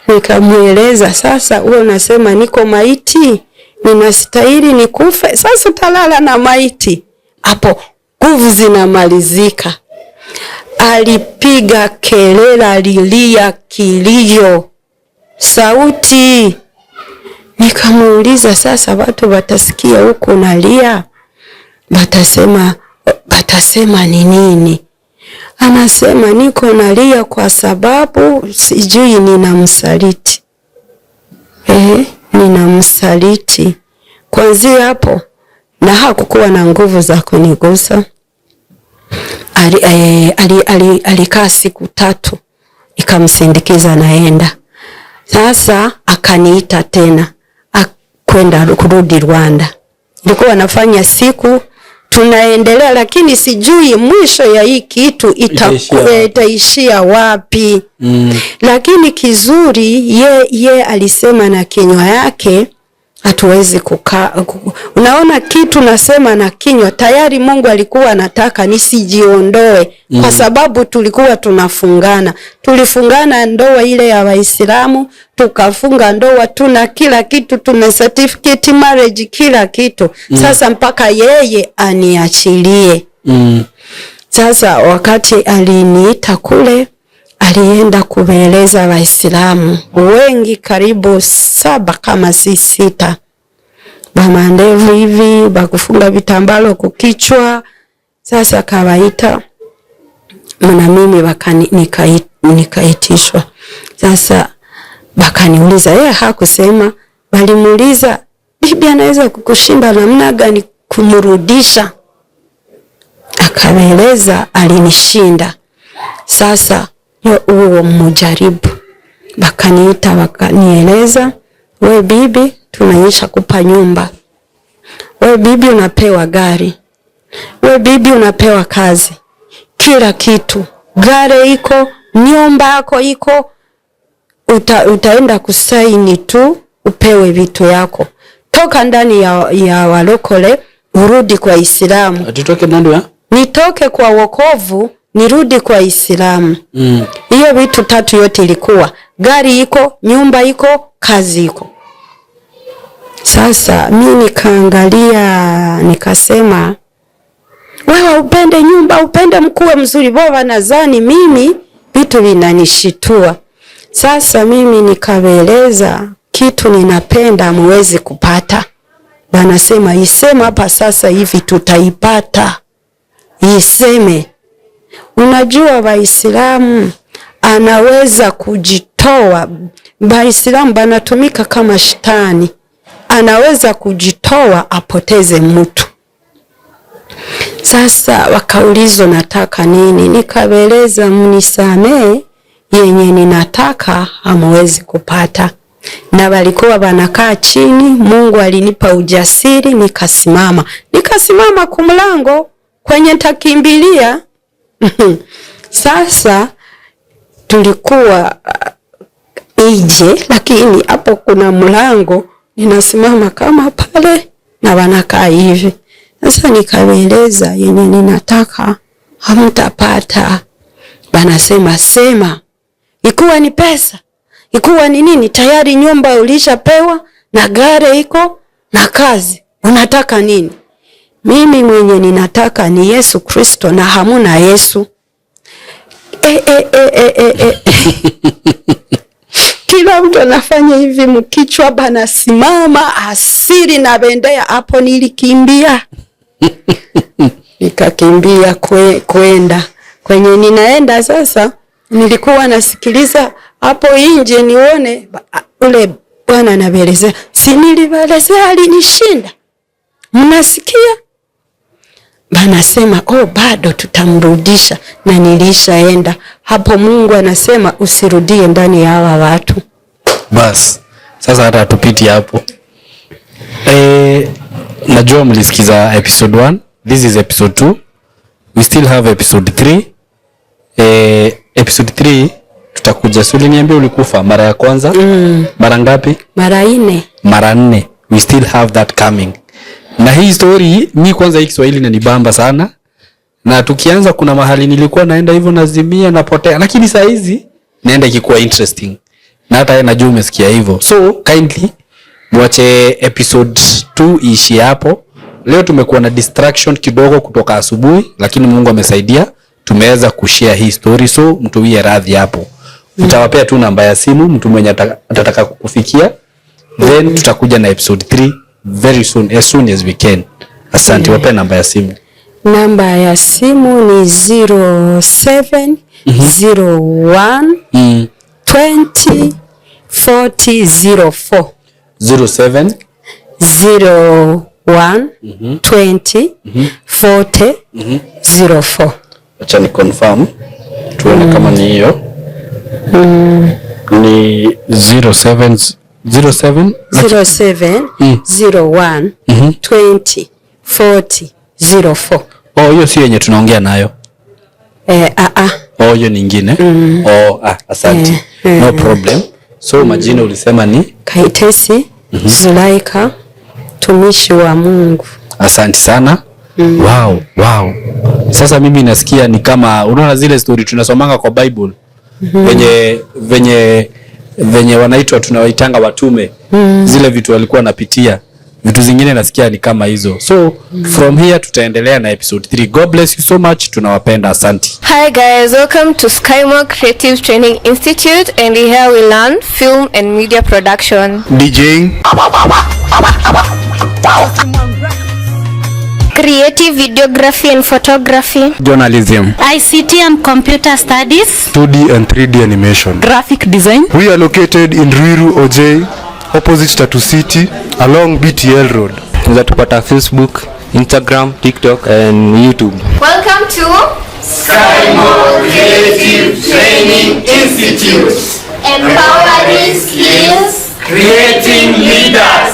Nikamueleza, sasa wewe unasema niko maiti, ninastahili nikufe, sasa talala na maiti? Hapo nguvu zinamalizika. Alipiga kelele, alilia kilio, sauti. Nikamuuliza, sasa watu watasikia huko nalia, watasema ni nini? Anasema niko nalia kwa sababu sijui ninamsaliti. Ninamsaliti. Kwanzia hapo na hakukuwa na nguvu za kunigusa. Alikaa siku 3 ikamsindikiza naenda. Sasa akaniita tena kurudi Rwanda. Nilikuwa nafanya siku tunaendelea, lakini sijui mwisho ya hii kitu itaishia wapi. Lakini kizuri ye alisema na kinywa yake hatuwezi kukaa. Unaona kitu nasema na kinywa, tayari Mungu alikuwa anataka nisijiondoe kwa sababu tulikuwa tulifungana ndoa ile ya Waislamu, tukafunga ndoa, tuna kila kitu, tuna certificate marriage, kila kitu. Sasa mpaka yeye aniachilie. Sasa wakati aliniita kule, alienda kueleza Waislamu wengi, karibu 7 kama si 6, bamandevu hivi, bakufunga vitambalo kukichwa. Sasa kawaita na mimi nikaitishwa. Sasa bakaniuliza, hakusema, balimuuliza bibi anaweza kukushinda namna gani kumrudisha? Akaeleza alinishinda. Sasa huo mjaribu, bakaniita wakanieleza, we bibi tunaisha kupa nyumba, we bibi unapewa gari, we bibi unapewa kazi, kila kitu, gari iko, nyumba yako iko, utaenda kusaini tu upewe vitu yako. Toka ndani ya walokole urudi kwa Islamu. Atutoke ndani ya? Nitoke kwa wokovu nirudi kwa Islamu. Hiyo vitu 3 yote ilikuwa, gari iko, nyumba iko, kazi iko. Sasa mimi nikaangalia, nikasema wewe upende nyumba, upende mkuu mzuri, bora nadhani mimi vitu vinanishitua. Sasa mimi nikawaeleza kitu ninapenda muwezi kupata. Wanasema isema hapa sasa hivi tutaipata. Iseme. Unajua Waislamu anaweza kujitoa. Waislamu banatumika kama shetani. Anaweza kujitoa apoteze mtu. Sasa wakaulizwa nataka nini? Nikawaeleza mnisamee, yenye ninataka hamwezi kupata. Na walikuwa wanakaa chini, Mungu alinipa ujasiri, nikasimama. Nikasimama kumlango kwenye takimbilia. Sasa tulikuwa nje, lakini hapo kuna mlango, ninasimama kama pale na wanakaa hivi. Sasa nikawaeleza yenye ninataka hamtapata. Wanasema sema. Ikuwa ni pesa, ikuwa ni nini, tayari nyumba ulishapewa na gari iko na kazi. Unataka nini? Mimi mwenye ninataka ni Yesu Kristo na hamuna Yesu. Kila mtu anafanya hivi mkichwa bana simama asiri na bendea hapo nilikimbia. Nikakimbia kwenda. Kwenye ninaenda sasa nilikuwa nasikiliza hapo nje nione ule bwana anabelezea. Si nilibalezea alinishinda. Mnasikia? Banasema bado tutamrudisha na nilishaenda. Hapo Mungu anasema usirudie ndani ya hawa watu. Bas. Sasa hata tupiti hapo. Najua mlisikiza episode 1. This is episode 2. We still have episode 3. Episode 3 tutakuja. Suli niambia ulikufa mara ya kwanza? Mara ngapi? Mara 4. Mara 4. We still have that coming. Na hii story mi kwanza hii Kiswahili inanibamba sana. Na tukianza kuna mahali nilikuwa naenda hivyo nazimia napotea, lakini saa hizi naenda ikikuwa interesting. Na hata najua umesikia hivyo. So kindly mwache episode 2 iishi hapo. Leo tumekuwa na distraction kidogo kutoka asubuhi, lakini Mungu amesaidia tumeweza kushare hii story, so mtuwie radhi hapo. Utawapea tu namba ya simu mtu mwenye atataka kukufikia. Then tutakuja na episode 3 very soon, as soon as we can. Asante. Wape namba ya simu. Namba ya simu ni 07 01 20 40 04. 07 01 20 40 04. Acha ni confirm tuone kama ni hiyo. Ni 07 01 20 40 04. Hiyo si yenye tunaongea nayo. Hiyo nyingine. Asante. No problem. So majina ulisema ni Kaitesi Zulaika, tumishi wa Mungu. Asante sana. Wow. Sasa mimi nasikia ni kama unaona zile story tunasomanga kwa Bible. Venye wanaitwa tunawaitanga watume. Zile vitu walikuwa wanapitia. Vitu zingine nasikia ni kama hizo. So from here tutaendelea na episode 3. God bless you so much. Tunawapenda. Asante. Hi guys, welcome to Skymark Creative Training Institute, and here we learn film and media production, DJing, creative videography and photography, journalism, ICT and computer studies, 2D and 3D animation, graphic design. We are located in Ruiru OJ, opposite Tatu City, along BTL Road. Unatupata Facebook, Instagram, TikTok and YouTube. Welcome to Skymark Creative Training Institute. Empowering Skills, Creating Leaders.